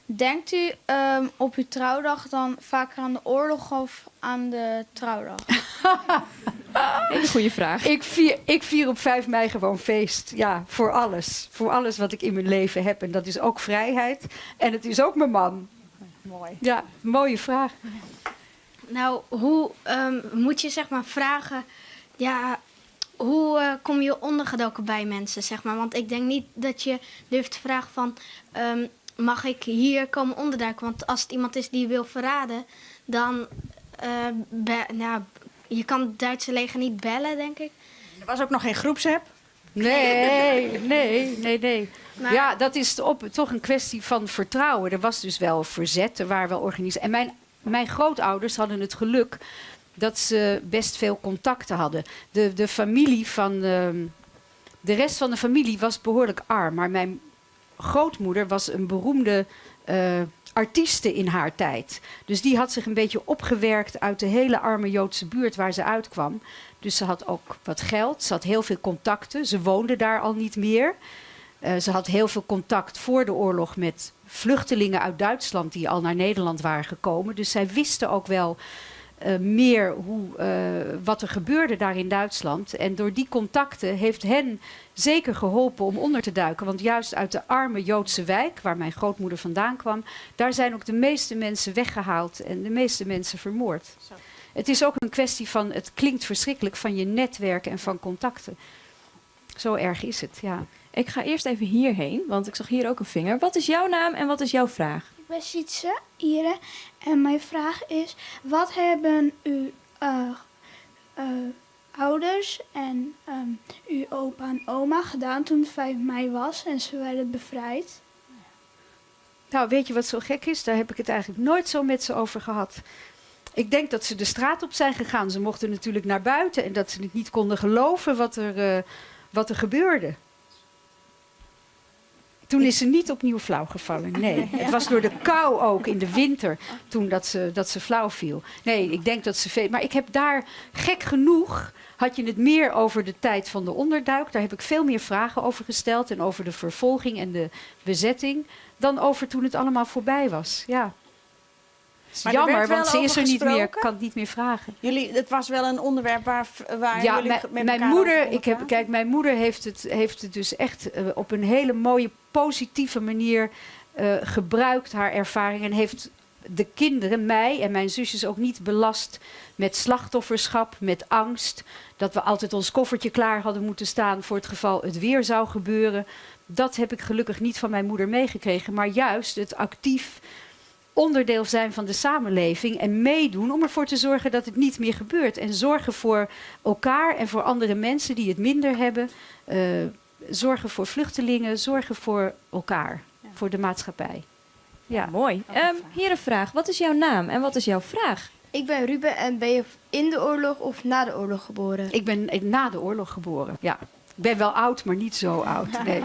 denkt u op uw trouwdag dan vaker aan de oorlog of aan de trouwdag? Hele goede vraag. Ik vier op 5 mei gewoon feest. Ja, voor alles. Voor alles wat ik in mijn leven heb. En dat is ook vrijheid. En het is ook mijn man. Mooi. Ja, mooie vraag. Nou, hoe moet je zeg maar vragen... Ja, hoe kom je ondergedoken bij mensen, zeg maar? Want ik denk niet dat je durft te vragen van... mag ik hier komen onderduiken? Want als het iemand is die je wil verraden... dan... je kan het Duitse leger niet bellen, denk ik. Er was ook nog geen groepsapp. Nee. Maar- Ja, dat is toch een kwestie van vertrouwen. Er was dus wel verzet, er waren wel organisaties. En mijn grootouders hadden het geluk dat ze best veel contacten hadden. De familie van... de rest van de familie was behoorlijk arm. Maar mijn grootmoeder was een beroemde artieste in haar tijd. Dus die had zich een beetje opgewerkt uit de hele arme Joodse buurt waar ze uitkwam. Dus ze had ook wat geld, ze had heel veel contacten. Ze woonde daar al niet meer. Ze had heel veel contact voor de oorlog met vluchtelingen uit Duitsland die al naar Nederland waren gekomen. Dus zij wisten ook wel meer wat er gebeurde daar in Duitsland. En door die contacten heeft hen zeker geholpen om onder te duiken. Want juist uit de arme Joodse wijk, waar mijn grootmoeder vandaan kwam, daar zijn ook de meeste mensen weggehaald en de meeste mensen vermoord. Zo. Het is ook een kwestie van, het klinkt verschrikkelijk, van je netwerk en van contacten. Zo erg is het, ja. Ik ga eerst even hierheen, want ik zag hier ook een vinger. Wat is jouw naam en wat is jouw vraag? Ik ben Sietse, Ire. En mijn vraag is: wat hebben uw ouders en uw opa en oma gedaan toen het 5 mei was en ze werden bevrijd? Nou, weet je wat zo gek is? Daar heb ik het eigenlijk nooit zo met ze over gehad. Ik denk dat ze de straat op zijn gegaan. Ze mochten natuurlijk naar buiten en dat ze het niet konden geloven wat er gebeurde. Toen is ze niet opnieuw flauw gevallen. Nee, het was door de kou ook in de winter toen dat ze flauw viel. Nee, ik denk dat ze veel... Maar ik heb daar, gek genoeg, had je het meer over de tijd van de onderduik. Daar heb ik veel meer vragen over gesteld en over de vervolging en de bezetting dan over toen het allemaal voorbij was. Ja. Maar er Jammer, werd wel want ze is over er niet meer. gesproken? Kan het niet meer vragen. Het was wel een onderwerp waar Ja, jullie met mijn elkaar moeder, over konden praten? kijk, mijn moeder heeft het dus echt op een hele mooie, positieve manier gebruikt, haar ervaring. En heeft de kinderen, mij en mijn zusjes ook niet belast met slachtofferschap, met angst. Dat we altijd ons koffertje klaar hadden moeten staan voor het geval het weer zou gebeuren. Dat heb ik gelukkig niet van mijn moeder meegekregen. Maar juist het actief onderdeel zijn van de samenleving en meedoen om ervoor te zorgen dat het niet meer gebeurt. En zorgen voor elkaar en voor andere mensen die het minder hebben. Zorgen voor vluchtelingen, zorgen voor elkaar, voor de maatschappij. Ja. Mooi. Hier een vraag. Wat is jouw naam en wat is jouw vraag? Ik ben Ruben en ben je in de oorlog of na de oorlog geboren? Ik ben na de oorlog geboren, ja. Ik ben wel oud, maar niet zo oud. Nee.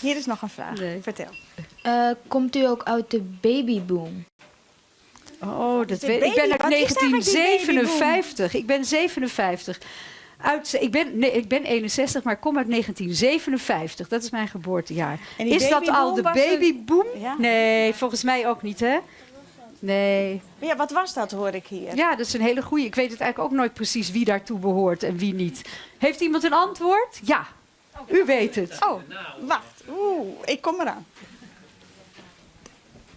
Hier is nog een vraag. Nee. Vertel. Komt u ook uit de babyboom? Oh, dat De weet ik. Ben baby- uit wat is eigenlijk die 1957. Ik ben 57. Ik ben 61, maar ik kom uit 1957. Dat is mijn geboortejaar. En die Is dat al de babyboom was babyboom? Ja. Nee, volgens mij ook niet, hè? Nee. Ja, wat was dat, hoor ik hier? Ja, dat is een hele goeie. Ik weet het eigenlijk ook nooit precies wie daartoe behoort en wie niet. Heeft iemand een antwoord? Ja. U weet het. Oh, wacht. Ik kom eraan.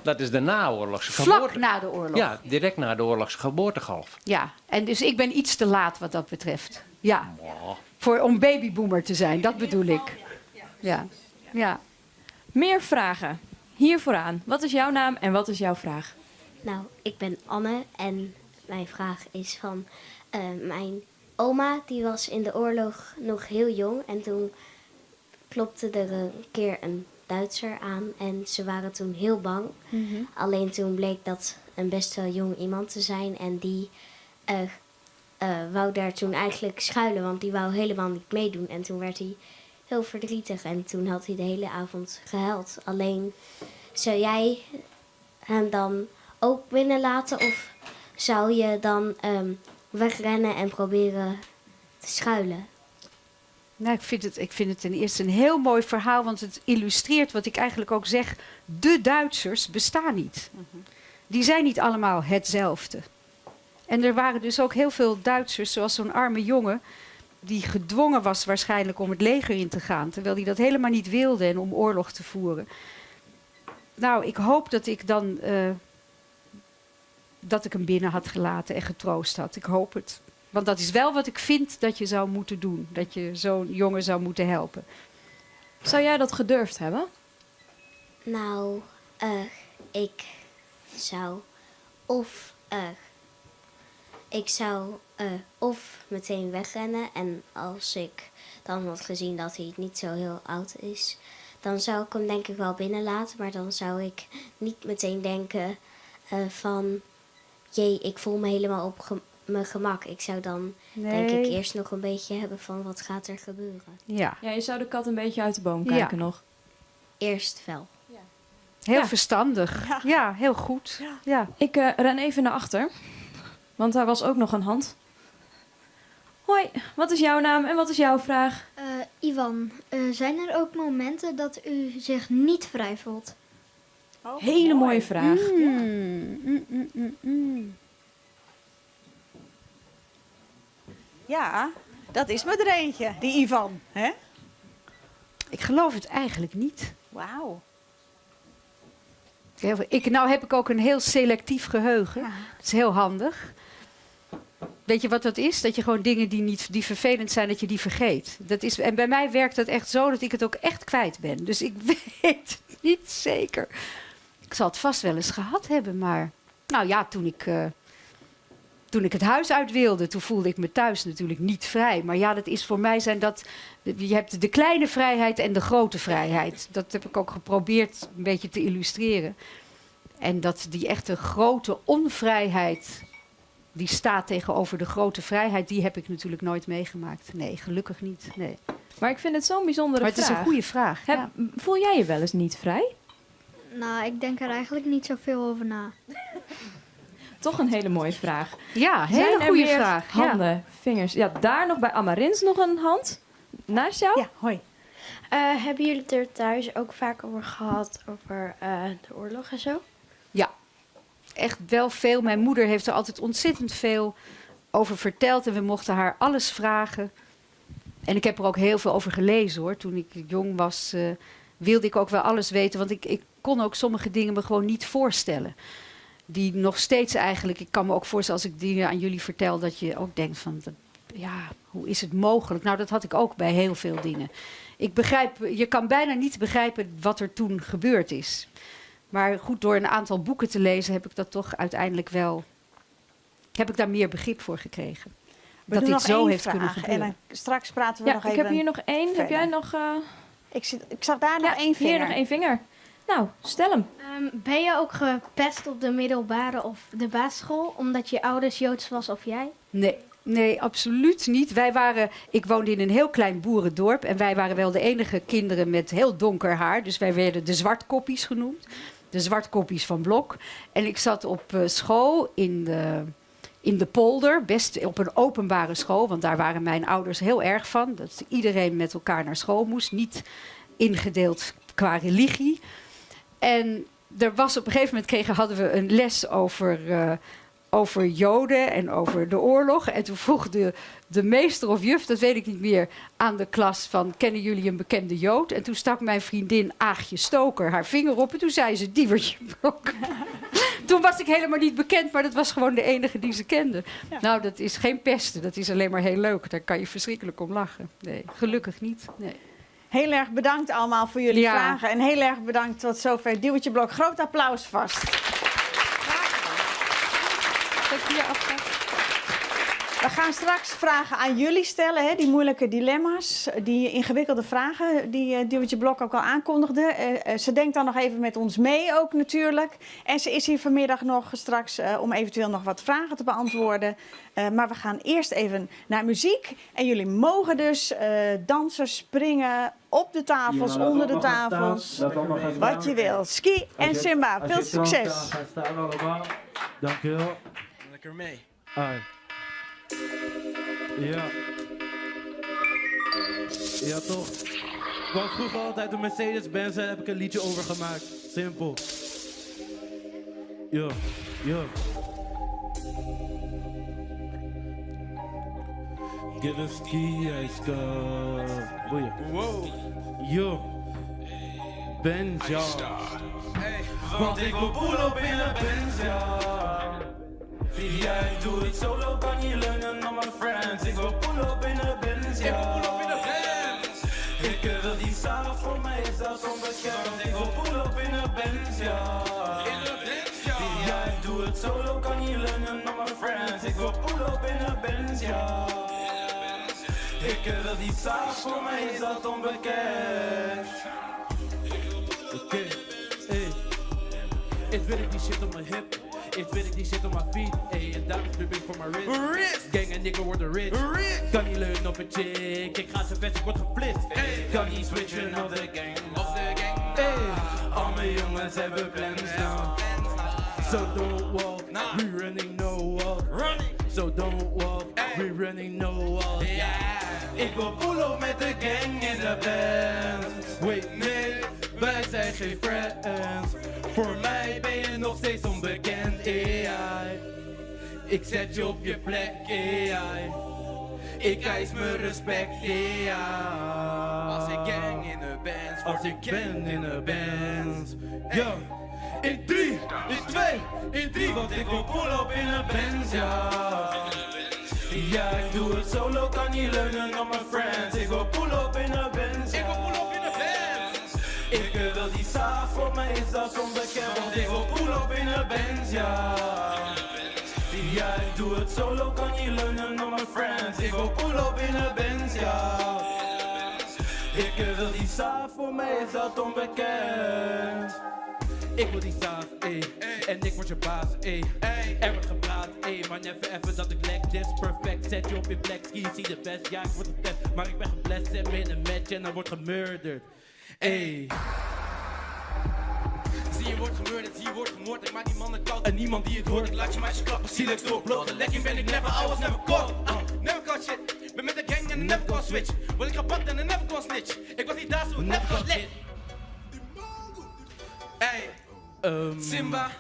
Dat is de naoorlogse Vlak geboorte. na de oorlog. Ja, direct na de oorlogse geboortegolf. Ja, en dus ik ben iets te laat wat dat betreft. Ja, Oh. om babyboomer te zijn, dat bedoel ik. Ja, ja. Meer vragen. Hier vooraan. Wat is jouw naam en wat is jouw vraag? Nou, ik ben Anne en mijn vraag is van mijn oma, die was in de oorlog nog heel jong en toen klopte er een keer een Duitser aan en ze waren toen heel bang. Alleen toen bleek dat een best wel jong iemand te zijn en die wou daar toen eigenlijk schuilen, want die wou helemaal niet meedoen. En toen werd hij heel verdrietig en toen had hij de hele avond gehuild. Alleen, zou jij hem dan ook binnenlaten of zou je dan wegrennen en proberen te schuilen? Nou, ik vind het ten eerste een heel mooi verhaal, want het illustreert wat ik eigenlijk ook zeg. De Duitsers bestaan niet. Die zijn niet allemaal hetzelfde. En er waren dus ook heel veel Duitsers, zoals zo'n arme jongen, die gedwongen was waarschijnlijk om het leger in te gaan, terwijl hij dat helemaal niet wilde en om oorlog te voeren. Nou, ik hoop dat ik dan dat ik hem binnen had gelaten en getroost had. Ik hoop het. Want dat is wel wat ik vind dat je zou moeten doen. Dat je zo'n jongen zou moeten helpen. Zou jij dat gedurfd hebben? Nou, ik zou of meteen wegrennen. En als ik dan had gezien dat hij niet zo heel oud is, dan zou ik hem denk ik wel binnenlaten. Maar dan zou ik niet meteen denken van, jee, ik voel me helemaal op mijn gemak. Ik zou dan denk ik eerst nog een beetje hebben van, wat gaat er gebeuren? Ja. Ja, je zou de kat een beetje uit de boom kijken nog. Eerst wel. Heel verstandig. Ja, heel goed. Ja. Ik ren even naar achter. Want daar was ook nog een hand. Hoi, wat is jouw naam en wat is jouw vraag? Ivan, zijn er ook momenten dat u zich niet vrij voelt? Hele mooie vraag. Ja, dat is me er eentje, die Ivan. Hè? Ik geloof het eigenlijk niet. Wauw. Nou heb ik ook een heel selectief geheugen. Ja. Dat is heel handig. Weet je wat dat is? Dat je gewoon dingen die vervelend zijn, dat je die vergeet. En bij mij werkt dat echt zo dat ik het ook echt kwijt ben. Dus ik weet het niet zeker. Ik zal het vast wel eens gehad hebben, maar... Nou ja, toen ik het huis uit wilde, toen voelde ik me thuis natuurlijk niet vrij. Maar ja, dat is voor mij je hebt de kleine vrijheid en de grote vrijheid. Dat heb ik ook geprobeerd een beetje te illustreren. En dat die echte grote onvrijheid, die staat tegenover de grote vrijheid, die heb ik natuurlijk nooit meegemaakt. Nee, gelukkig niet. Nee. Maar ik vind het zo'n bijzondere Maar vraag. het is een goede vraag. Ja. Voel jij je wel eens niet vrij? Nou, ik denk er eigenlijk niet zoveel over na. Toch een hele mooie vraag. Ja, Zijn hele er goede meer vraag. Ja. handen, vingers. Ja, daar nog bij Amarins nog een hand. Naast jou? Ja, hoi. Hebben jullie het er thuis ook vaak over gehad, over de oorlog en zo? Ja, echt wel veel. Mijn moeder heeft er altijd ontzettend veel over verteld. En we mochten haar alles vragen. En ik heb er ook heel veel over gelezen hoor. Toen ik jong was, wilde ik ook wel alles weten. Want ik kon ook sommige dingen me gewoon niet voorstellen. Die nog steeds eigenlijk, ik kan me ook voorstellen als ik dingen aan jullie vertel, dat je ook denkt van, ja, hoe is het mogelijk? Nou, dat had ik ook bij heel veel dingen. Je kan bijna niet begrijpen wat er toen gebeurd is. Maar goed, door een aantal boeken te lezen heb ik dat toch uiteindelijk wel, heb ik daar meer begrip voor gekregen. We dat doen dit nog zo één heeft vraag kunnen gebeuren. en dan straks praten we Ja, nog ik even. heb hier nog één. Heb verder. jij nog... Ik zag daar nog één vinger. Hier nog één vinger. Nou, stel hem. Ben je ook gepest op de middelbare of de basisschool, omdat je ouders Joods was of jij? Nee, absoluut niet. Ik woonde in een heel klein boerendorp en wij waren wel de enige kinderen met heel donker haar. Dus wij werden de zwartkoppies genoemd. De zwartkoppies van Blok. En ik zat op school in de polder, best op een openbare school. Want daar waren mijn ouders heel erg van. Dat iedereen met elkaar naar school moest. Niet ingedeeld qua religie. En er was op een gegeven moment hadden we een les over Joden en over de oorlog. En toen vroeg de meester of juf, dat weet ik niet meer, aan de klas van, kennen jullie een bekende Jood? En toen stak mijn vriendin Aagje Stoker haar vinger op en toen zei ze, Diewertje Blok. Toen was ik helemaal niet bekend, maar dat was gewoon de enige die ze kende. Ja. Nou, dat is geen pesten, dat is alleen maar heel leuk. Daar kan je verschrikkelijk om lachen. Nee, gelukkig niet. Nee. Heel erg bedankt allemaal voor jullie vragen. En heel erg bedankt tot zover Diewertje Blok. Groot applaus vast. We gaan straks vragen aan jullie stellen, hè, die moeilijke dilemma's, die ingewikkelde vragen die Diewertje Blok ook al aankondigde. Ze denkt dan nog even met ons mee ook natuurlijk. En ze is hier vanmiddag nog straks om eventueel nog wat vragen te beantwoorden. Maar we gaan eerst even naar muziek. En jullie mogen dus dansen, springen, op de tafels, onder de tafels. Wat je wil. Ski en Simba. Veel succes. Dank je wel. Lekker mee. Ja. Ja, toch? Ik wou vroeger altijd een Mercedes-Benz en daar heb ik een liedje over gemaakt. Simpel. Ja, ja. Get a ski, ice boeien. Wow. Yo. Benja. Want ik wil pull op in een Benz, ja. Ja, ik doe het solo, kan niet leunen op mijn friends. Ik wil pull up in de Benz, ja. Ik wil die zaal, voor mij is dat onbekend. Ik wil pull up in de Benz, ja. Ja, ik doe het solo, kan niet leunen op mijn friends. Ik wil pull up in de Benz, ja. Ik wil die zaal, voor mij is dat onbekend. Oké, hey. Eerst wil ik die shit op mijn hip. Eerst wil ik die shit op mijn feet. Ey, en daarom flip ik voor mijn wrist. Gang en nigga worden rich. Kan niet leunen op een chick. Ik ga zo best, ik word geflitst. Kan niet switchen op de gang. Ey, al mijn jongens hebben plans now. So don't walk, we running no walk. So don't walk, we running no walk. Ik wil pull up met de gang in de band. Wait, nee, wij zijn geen friends. Voor mij ben je nog steeds onbekend, AI. Ik zet je op je plek, AI. Ik eis mijn respect, AI. Als ik gang in de band, als ik ben in de band. Yo, in 3, in 2, in 3, want ik wil pull up in de band, ja. Ja, ik doe het solo, kan niet leunen op mijn friends. Ik wil pull up in de Benz, ja. Ik wil pull up in de Benz. Ik wil die zaal, voor mij is dat onbekend. Want ik wil pull up in de Benz, ja. Ja, ik doe het solo, kan niet leunen op mijn friends. Ik wil pull up in de Benz, ja. Ik wil die zaal, voor mij is dat onbekend. Ik wil die saaf, ey. En ik word je baas, ey. Er wordt gepraat, ey. Maar even dat ik lek, this perfect. Zet je op je plek, ski, zie de best. Ja, ik word een test, maar ik ben geblest en ben een match en dan wordt gemurderd. Ey. Zie je wordt gemurderd, zie je wordt gemoord. Ik maak die mannen koud en niemand die het hoort. Ik laat je meisje klappen, Silex door bloot. De lekking ben ik never, I was never caught. Never caught shit. Ben met de gang en de never caught switch. Word ik gepakt en de never caught snitch. Ik was niet daar zo, never caught lit. Ey. Simba.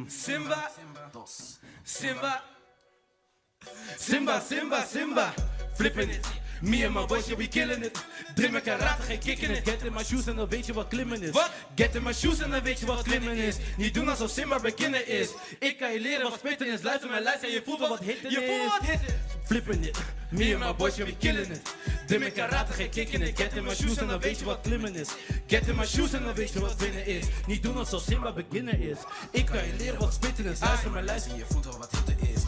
Simba. Simba. Simba, Simba, Simba. Flipping it. Me and my boys, yeah, we killing it. Drie met karate, geen kicking it. Get in my shoes en dan weet je wat klimmen is. Wat? Get in my shoes en dan weet je wat klimmen is. Niet doen alsof Simba beginner is. Ik kan je leren wat spitten is. Luister mijn lijst en je voelt wel wat hitten is. Je voelt wat hitten is. Flipping it. Me and my boys, yeah, we killing it. Drie met karate, geen kicking it. Get in my shoes en dan weet je wat klimmen is. Get in my shoes en dan weet je wat winnen is. Niet doen alsof Simba beginner is. Ik kan je leren wat spitten is. Luister mijn lijst en je voelt wel wat hitten is.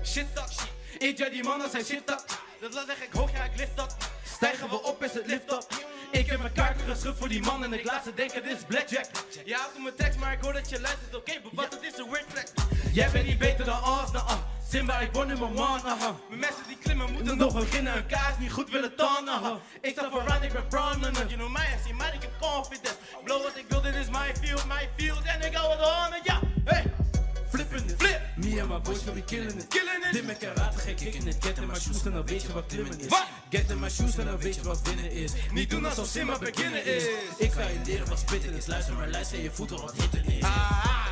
Shit dat. Ik ja die mannen zijn shit dat. Dat laat zeg ik hoog, ja ik lift dat. Stijgen we op is het lift op. Ik heb mijn kaarten geschud voor die man en ik laat ze denken dit is blackjack. Je houdt om mijn tekst maar ik hoor dat je luistert. Oké, maar wat het is een weird track. Jij bent niet beter dan ons, nou Simba ik word nu mijn man, Mijn mensen die klimmen moeten nog beginnen. Een kaas niet goed willen tonen, Ik sta vooraan, ik ben prominent. You know mij, zie mij, ik heb confidence. Blow wat ik wil, dit is my field. En ik hou het on, ja, hey. Flippin' it, flip! Me and my boys, we killing it. Dit met karate, geen kicking it. Get in my shoes en dan weet je wat klimmen is. What? Get in my shoes en dan weet je wat winnen is. Niet doen alsof Simba beginnen is. Ik ga je leren wat spitten is. Luister maar luister en je voelt wel wat hitten is.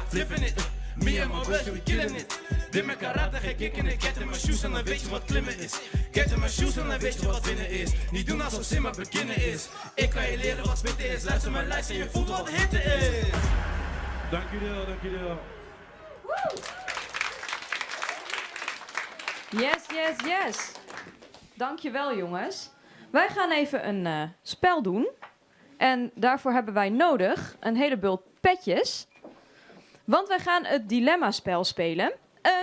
Flippin' it. Me and my boys, we killing it. Dit met karate, geen kicking it. Get in my shoes en dan weet je wat klimmen is. Get in my shoes en dan weet je wat winnen is. Niet doen alsof Simba beginnen is. Ik ga je leren wat spitten is. Luister maar luister en je voelt wel wat hitten is. Dank jullie wel, dank jullie wel. Yes, yes, yes. Dankjewel jongens. Wij gaan even een spel doen. En daarvoor hebben wij nodig een hele bult petjes. Want wij gaan het dilemma-spel spelen.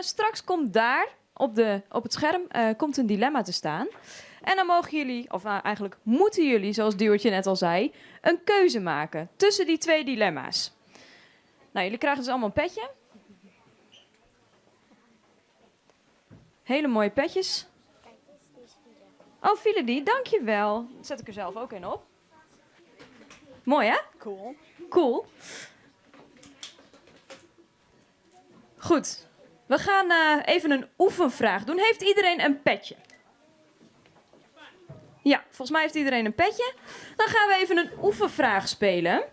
Straks komt daar op het scherm komt een dilemma te staan. En dan mogen jullie, of eigenlijk moeten jullie, zoals Duwertje net al zei, een keuze maken tussen die twee dilemma's. Nou, jullie krijgen dus allemaal een petje. Hele mooie petjes. Oh, vielen die? Dankjewel. Dat zet ik er zelf ook in op. Mooi, hè? Cool. Cool. Goed. We gaan even een oefenvraag doen. Heeft iedereen een petje? Ja, volgens mij heeft iedereen een petje. Dan gaan we even een oefenvraag spelen.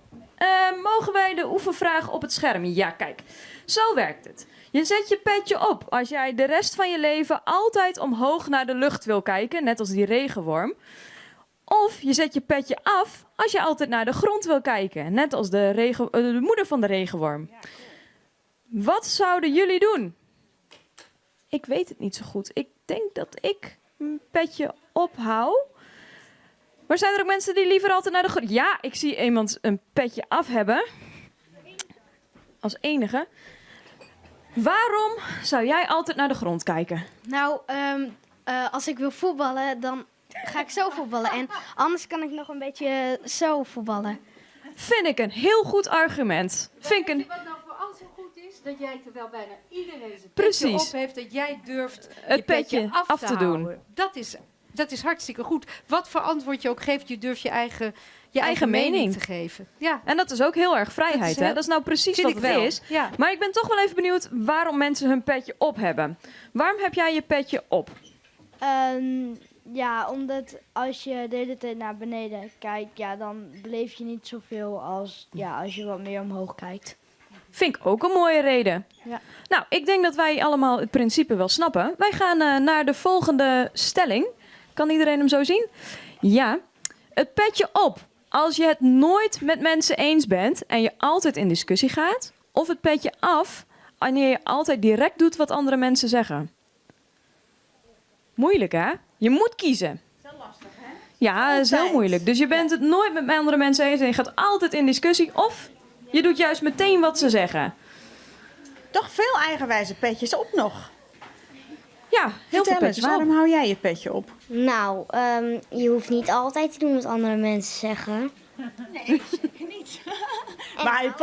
Mogen wij de oefenvraag op het scherm? Ja, kijk. Zo werkt het. Je zet je petje op als jij de rest van je leven altijd omhoog naar de lucht wil kijken, net als die regenworm. Of je zet je petje af als je altijd naar de grond wil kijken, net als de moeder van de regenworm. Wat zouden jullie doen? Ik weet het niet zo goed. Ik denk dat ik een petje ophoud. Maar zijn er ook mensen die liever altijd naar de grond... Ja, ik zie iemand een petje af hebben. Als enige. Waarom zou jij altijd naar de grond kijken? Nou, als ik wil voetballen, dan ga ik zo voetballen. En anders kan ik nog een beetje zo voetballen. Vind ik een heel goed argument. Wat nou vooral zo goed is, dat jij terwijl bijna iedereen zijn Precies. petje op heeft, dat jij durft Het je petje af te doen. houden. Dat is hartstikke goed. Wat voor antwoord je ook geeft, je durft je eigen mening te geven. Ja. En dat is ook heel erg vrijheid, hè? Dat is nou precies Vind wat ik het wel. is. Ja. Maar ik ben toch wel even benieuwd waarom mensen hun petje op hebben. Waarom heb jij je petje op? Ja, omdat als je de hele tijd naar beneden kijkt, ja, dan beleef je niet zoveel als je wat meer omhoog kijkt. Vind ik ook een mooie reden. Ja. Nou, ik denk dat wij allemaal het principe wel snappen. Wij gaan naar de volgende stelling. Kan iedereen hem zo zien? Ja. Het petje op als je het nooit met mensen eens bent en je altijd in discussie gaat. Of het petje af wanneer je altijd direct doet wat andere mensen zeggen. Moeilijk, hè? Je moet kiezen. Dat is lastig, hè? Ja, dat is heel moeilijk. Dus je bent het nooit met andere mensen eens en je gaat altijd in discussie. Of je doet juist meteen wat ze zeggen. Toch veel eigenwijze petjes op nog. Ja, heel veel Vertel eens, petjes waarom op. hou jij je petje op? Nou, je hoeft niet altijd te doen wat andere mensen zeggen. Nee, zeker niet. Maar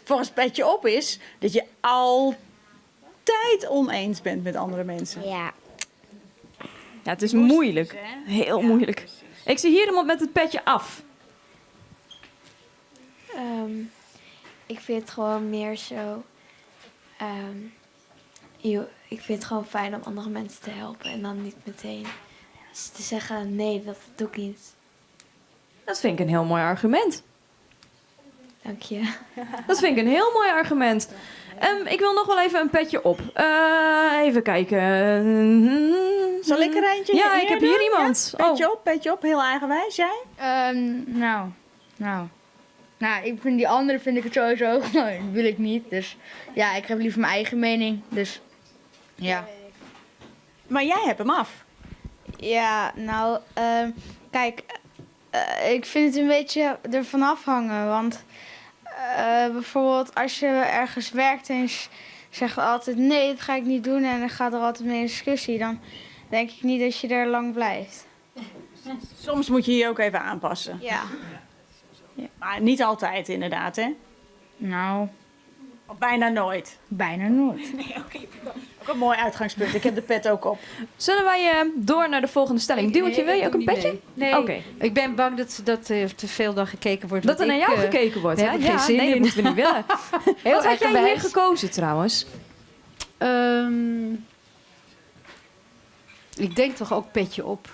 volgens petje op is dat je altijd oneens bent met andere mensen. Ja. Ja, het is moeilijk. Heel moeilijk. Ik zie hier iemand met het petje af. Ik vind het gewoon meer zo... ik vind het gewoon fijn om andere mensen te helpen en dan niet meteen te zeggen, nee, dat doe ik niet. Dat vind ik een heel mooi argument. Dank je. Dat vind ik een heel mooi argument. Ik wil nog wel even een petje op. Even kijken. Zal ik er eentje Ja, hier ik heb doen? hier iemand. Ja? Petje op, heel eigenwijs. Jij? Ik vind die andere vind ik het sowieso, dat wil ik niet. Dus ja, ik heb liever mijn eigen mening. Dus ja. Maar jij hebt hem af. Ja, nou, kijk, ik vind het een beetje ervan afhangen. Want bijvoorbeeld als je ergens werkt en je zegt altijd nee, dat ga ik niet doen. En dan gaat er altijd mee in discussie. Dan denk ik niet dat je er lang blijft. Soms moet je je ook even aanpassen. Ja. Maar niet altijd inderdaad, hè? Nou, Of bijna nooit. bijna nooit. Nee, oké. Ook een mooi uitgangspunt. Ik heb de pet ook op. Zullen wij door naar de volgende stelling? Duwtje, wil je ook een petje? Nee, Oké. ik ben bang dat te veel dan gekeken wordt. Dat er want naar jou ik, gekeken wordt, daar hè? heb ik geen zin nee, dat in. moeten we niet willen. Heel Wat had jij hier eigenwijs. gekozen trouwens? Ik denk toch ook petje op.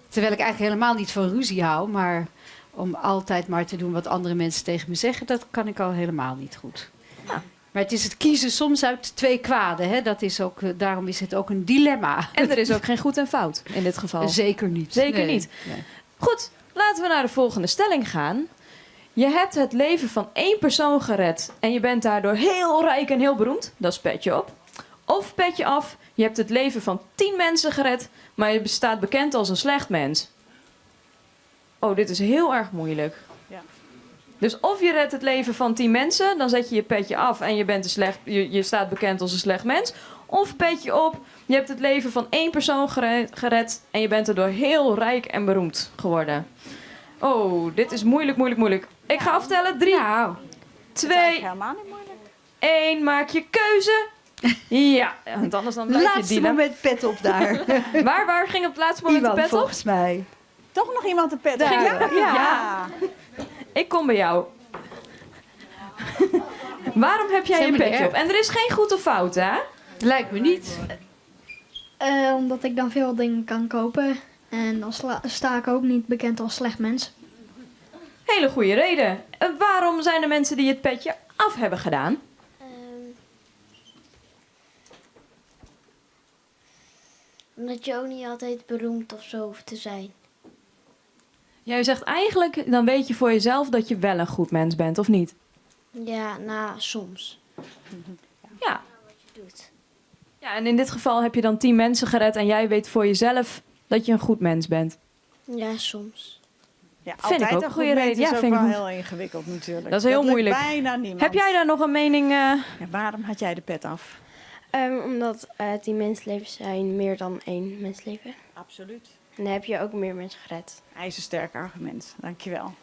Terwijl ik eigenlijk helemaal niet van ruzie hou, maar om altijd maar te doen wat andere mensen tegen me zeggen, dat kan ik al helemaal niet goed. Ja. Maar het is het kiezen soms uit twee kwaden. Hè? Dat is ook, daarom is het ook een dilemma. En er is ook geen goed en fout in dit geval. Zeker niet. Zeker Nee. niet. Nee. Goed, laten we naar de volgende stelling gaan. Je hebt het leven van 1 persoon gered en je bent daardoor heel rijk en heel beroemd. Dat is petje op. Of petje af, je hebt het leven van 10 mensen gered, maar je staat bekend als een slecht mens. Oh, dit is heel erg moeilijk. Ja. Dus of je redt het leven van 10 mensen, dan zet je je petje af en je bent je staat bekend als een slecht mens. Of petje op, je hebt het leven van 1 persoon gered en je bent erdoor heel rijk en beroemd geworden. Oh, dit is moeilijk. Ik ga aftellen. 3, Nou, 2, Helemaal niet moeilijk. 1. Maak je keuze. Ja, want anders dan blijf je laatste dienen. moment pet op daar. Waar ging op het laatste moment de Iemand pet op? volgens mij. Toch nog iemand een pet? Daar. Ja. Ik kom bij jou. Waarom heb jij je Helemaal petje niet op? En er is geen goed of fout, hè? Lijkt me niet. Omdat ik dan veel dingen kan kopen. En dan sta ik ook niet bekend als slecht mens. Hele goede reden. Waarom zijn er mensen die het petje af hebben gedaan? Omdat je ook niet altijd beroemd of zo hoeft te zijn. Jij zegt eigenlijk, dan weet je voor jezelf dat je wel een goed mens bent, of niet? Ja, nou, soms. Ja. Wat je doet. Ja, en in dit geval heb je dan 10 mensen gered en jij weet voor jezelf dat je een goed mens bent. Ja, soms. Ja, Vind ik altijd ook een een goede goed reden. mens is Ja, ook vind ik wel ook. heel ingewikkeld natuurlijk. Dat is heel lukt moeilijk. bijna niemand. Heb jij daar nog een mening? Ja, waarom had jij de pet af? Omdat 10 mensenlevens zijn meer dan 1 mensleven. Absoluut. En dan heb je ook meer mensen gered. IJzersterk argument, dankjewel.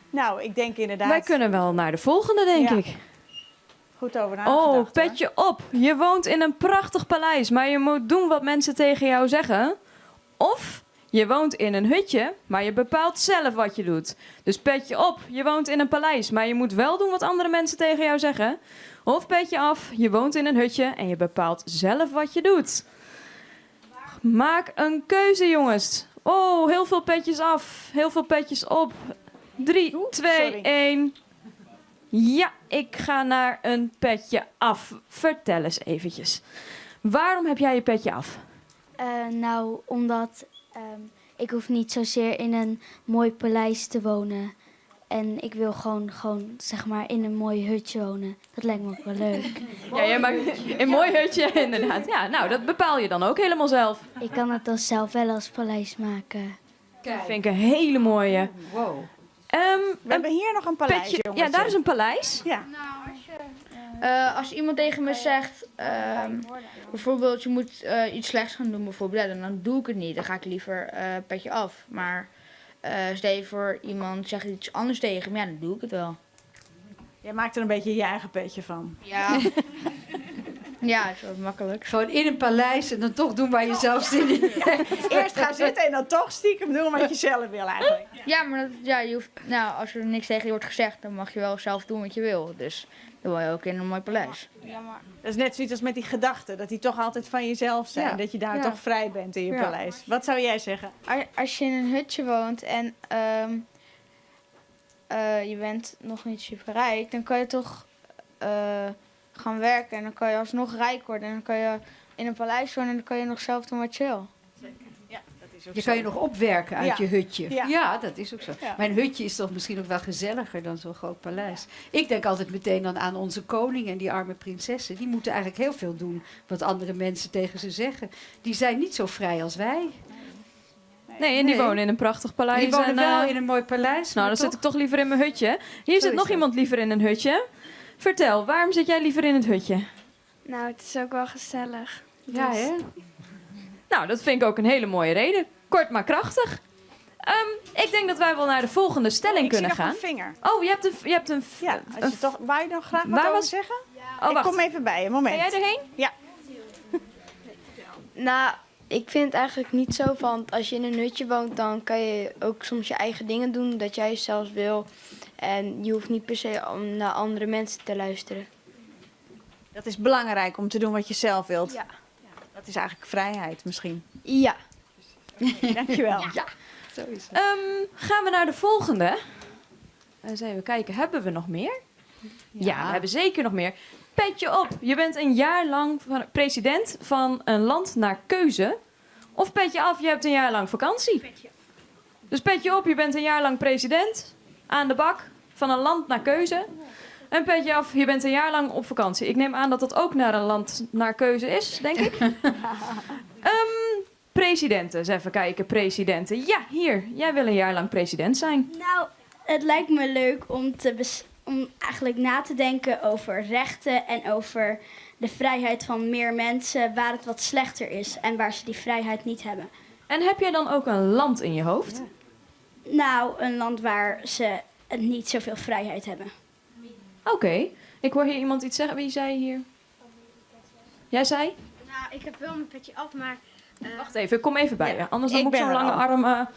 Nou, ik denk inderdaad... Wij kunnen wel naar de volgende, denk Ja. ik. Goed over nagedacht. Oh, hoor. petje op. Je woont in een prachtig paleis, maar je moet doen wat mensen tegen jou zeggen. Of je woont in een hutje, maar je bepaalt zelf wat je doet. Dus petje op. Je woont in een paleis, maar je moet wel doen wat andere mensen tegen jou zeggen. Of petje af. Je woont in een hutje en je bepaalt zelf wat je doet. Maak een keuze, jongens. Oh, heel veel petjes af. Heel veel petjes op. 3, 2, sorry. 1. Ja, ik ga naar een petje af. Vertel eens eventjes. Waarom heb jij je petje af? Nou, omdat ik hoef niet zozeer in een mooi paleis te wonen. En ik wil gewoon zeg maar in een mooi hutje wonen. Dat lijkt me ook wel leuk. Ja, jij maakt een mooi hutje, inderdaad. Ja, nou, dat bepaal je dan ook helemaal zelf. Ik kan het dan zelf wel als paleis maken. Dat vind ik een hele mooie. Wow. We hebben hier nog een paleis, Petje, jongetje. ja, daar is een paleis. Ja. Als iemand tegen me zegt, bijvoorbeeld je moet iets slechts gaan doen, bijvoorbeeld, ja, dan doe ik het niet. Dan ga ik liever petje af. Maar stel je voor iemand zegt iets anders tegen me, ja, dan doe ik het wel. Jij maakt er een beetje je eigen petje van. Ja. Ja, dat is wel makkelijk. Gewoon in een paleis en dan toch doen waar je zelf zin in hebt. Eerst gaan zitten en dan toch stiekem doen wat je zelf wil eigenlijk. Ja, maar je hoeft, nou, als er niks tegen je wordt gezegd, dan mag je wel zelf doen wat je wil. Dus dan wil je ook in een mooi paleis. Dat is net zoiets als met die gedachten, dat die toch altijd van jezelf zijn. Ja. Dat je daar Ja. toch vrij bent in je Ja. paleis. Wat zou jij zeggen? Als je in een hutje woont en je bent nog niet super rijk, dan kan je toch gaan werken en dan kan je alsnog rijk worden. En dan kan je in een paleis wonen en dan kan je nog zelf doen wat je wil. Ja, dat is ook Je zo. kan je nog opwerken uit Ja. je hutje. Ja. Ja. Dat is ook zo. Ja. Mijn hutje is toch misschien ook wel gezelliger dan zo'n groot paleis. Ik denk altijd meteen dan aan onze koning en die arme prinsessen. Die moeten eigenlijk heel veel doen wat andere mensen tegen ze zeggen. Die zijn niet zo vrij als wij. Nee, en die Nee. wonen in een prachtig paleis. Die wonen en, wel in een mooi paleis. nou, maar dan zit ik toch liever in mijn hutje. Hier Zo zit is nog het. iemand liever in een hutje. Vertel, waarom zit jij liever in het hutje? Nou, het is ook wel gezellig. Ja, Dus- hè? Nou, dat vind ik ook een hele mooie reden. Kort maar krachtig. Ik denk dat wij wel naar de volgende stelling Ik zie kunnen nog gaan. een vinger. Oh, je hebt een... Ja, als je toch, wou je nog graag wat Waar over was- zeggen? Oh, Ik wacht. kom even bij je, moment. Ga jij erheen? Nou, ik vind het eigenlijk niet zo van, als je in een hutje woont, dan kan je ook soms je eigen dingen doen, dat jij zelfs wil. En je hoeft niet per se om naar andere mensen te luisteren. Dat is belangrijk om te doen wat je zelf wilt. Ja. Dat is eigenlijk vrijheid misschien. Ja. Dankjewel. Ja, zo is het. Gaan we naar de volgende. Eens even kijken, hebben we nog meer? Ja, we hebben zeker nog meer. Petje op, je bent een jaar lang president van een land naar keuze. Of petje af, je hebt een jaar lang vakantie. Dus petje op, je bent een jaar lang president aan de bak van een land naar keuze. En petje af, je bent een jaar lang op vakantie. Ik neem aan dat dat ook naar een land naar keuze is, denk ik. Presidenten, eens even kijken, presidenten. Ja, hier, jij wil een jaar lang president zijn. Nou, het lijkt me leuk om eigenlijk na te denken over rechten en over de vrijheid van meer mensen waar het wat slechter is en waar ze die vrijheid niet hebben. En heb jij dan ook een land in je hoofd? Nou, een land waar ze niet zoveel vrijheid hebben. Oké, ik hoor hier iemand iets zeggen. Wie zei hier? Jij zei? Nou, ik heb wel mijn petje af, maar... Wacht even, ik kom even bij je. Anders dan ik moet ik ben zo'n er lange al. arm...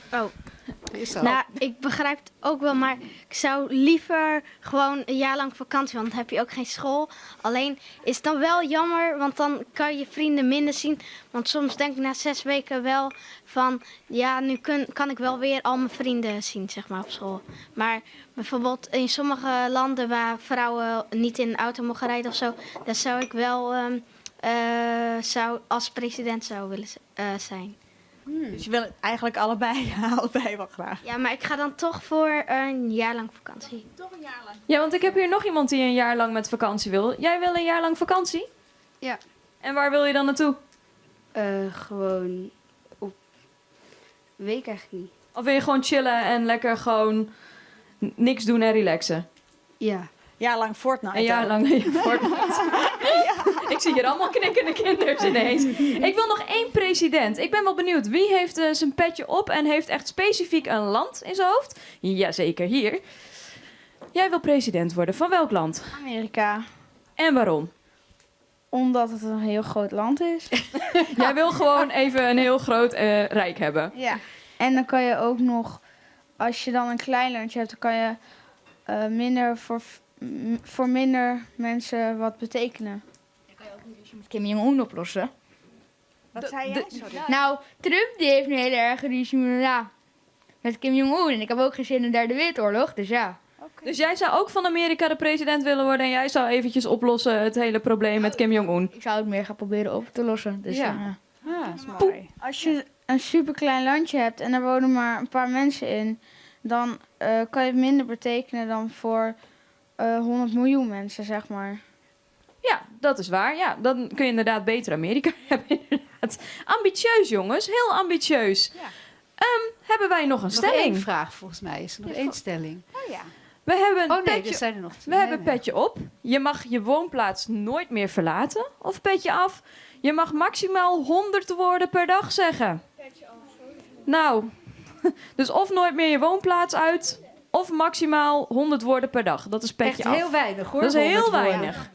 Is al. Nou, ik begrijp het ook wel, maar ik zou liever gewoon een jaar lang vakantie, want dan heb je ook geen school. Alleen is het dan wel jammer, want dan kan je vrienden minder zien. Want soms denk ik na 6 weken wel van, ja, nu kan ik wel weer al mijn vrienden zien, zeg maar, op school. Maar bijvoorbeeld in sommige landen waar vrouwen niet in een auto mogen rijden of zo, daar zou ik wel als president zou willen zijn. Dus je wil het eigenlijk allebei wel graag. Ja, maar ik ga dan toch voor een jaar lang vakantie. Ja, want ik heb hier nog iemand die een jaar lang met vakantie wil. Jij wil een jaar lang vakantie? Ja. En waar wil je dan naartoe? Gewoon weet ik eigenlijk niet. Of wil je gewoon chillen en lekker gewoon niks doen en relaxen? Ja. Ja, lang Fortnite. Een jaar ook. lang Fortnite. Ik zie hier allemaal knikkende kinderen ineens. Ik wil nog 1 president. Ik ben wel benieuwd. Wie heeft zijn petje op en heeft echt specifiek een land in zijn hoofd? Jazeker, hier. Jij wil president worden. Van welk land? Amerika. En waarom? Omdat het een heel groot land is. Jij wil gewoon even een heel groot rijk hebben. Ja. En dan kan je ook nog, als je dan een klein landje hebt, dan kan je minder voor minder mensen wat betekenen. Met Kim Jong-un oplossen. Wat zei jij? Sorry. Nou, Trump die heeft een hele erge ruzie met Kim Jong-un. En ik heb ook geen zin in de 3e Wereldoorlog, dus ja. Dus jij zou ook van Amerika de president willen worden en jij zou eventjes oplossen het hele probleem met Kim Jong-un. Ik zou het meer gaan proberen op te lossen. Dus Ja. ja. Dat is mooi. Als je een superklein landje hebt en er wonen maar een paar mensen in, dan kan je het minder betekenen dan voor 100 miljoen mensen, zeg maar. Ja, dat is waar. Ja, dan kun je inderdaad beter Amerika hebben. Inderdaad. Ambitieus, jongens. Heel ambitieus. Ja. Hebben wij nog een Nog 1 stelling? vraag volgens mij. Is er nog 1 stelling? Oh ja. We hebben een Oh nee, petje, er zijn er nog 2. we hebben een petje op. Je mag je woonplaats nooit meer verlaten. Of petje af. Je mag maximaal 100 woorden per dag zeggen. Nou, dus of nooit meer je woonplaats uit, of maximaal 100 woorden per dag. Dat is petje Echt af. heel weinig hoor. Dat is heel 100 woorden. weinig.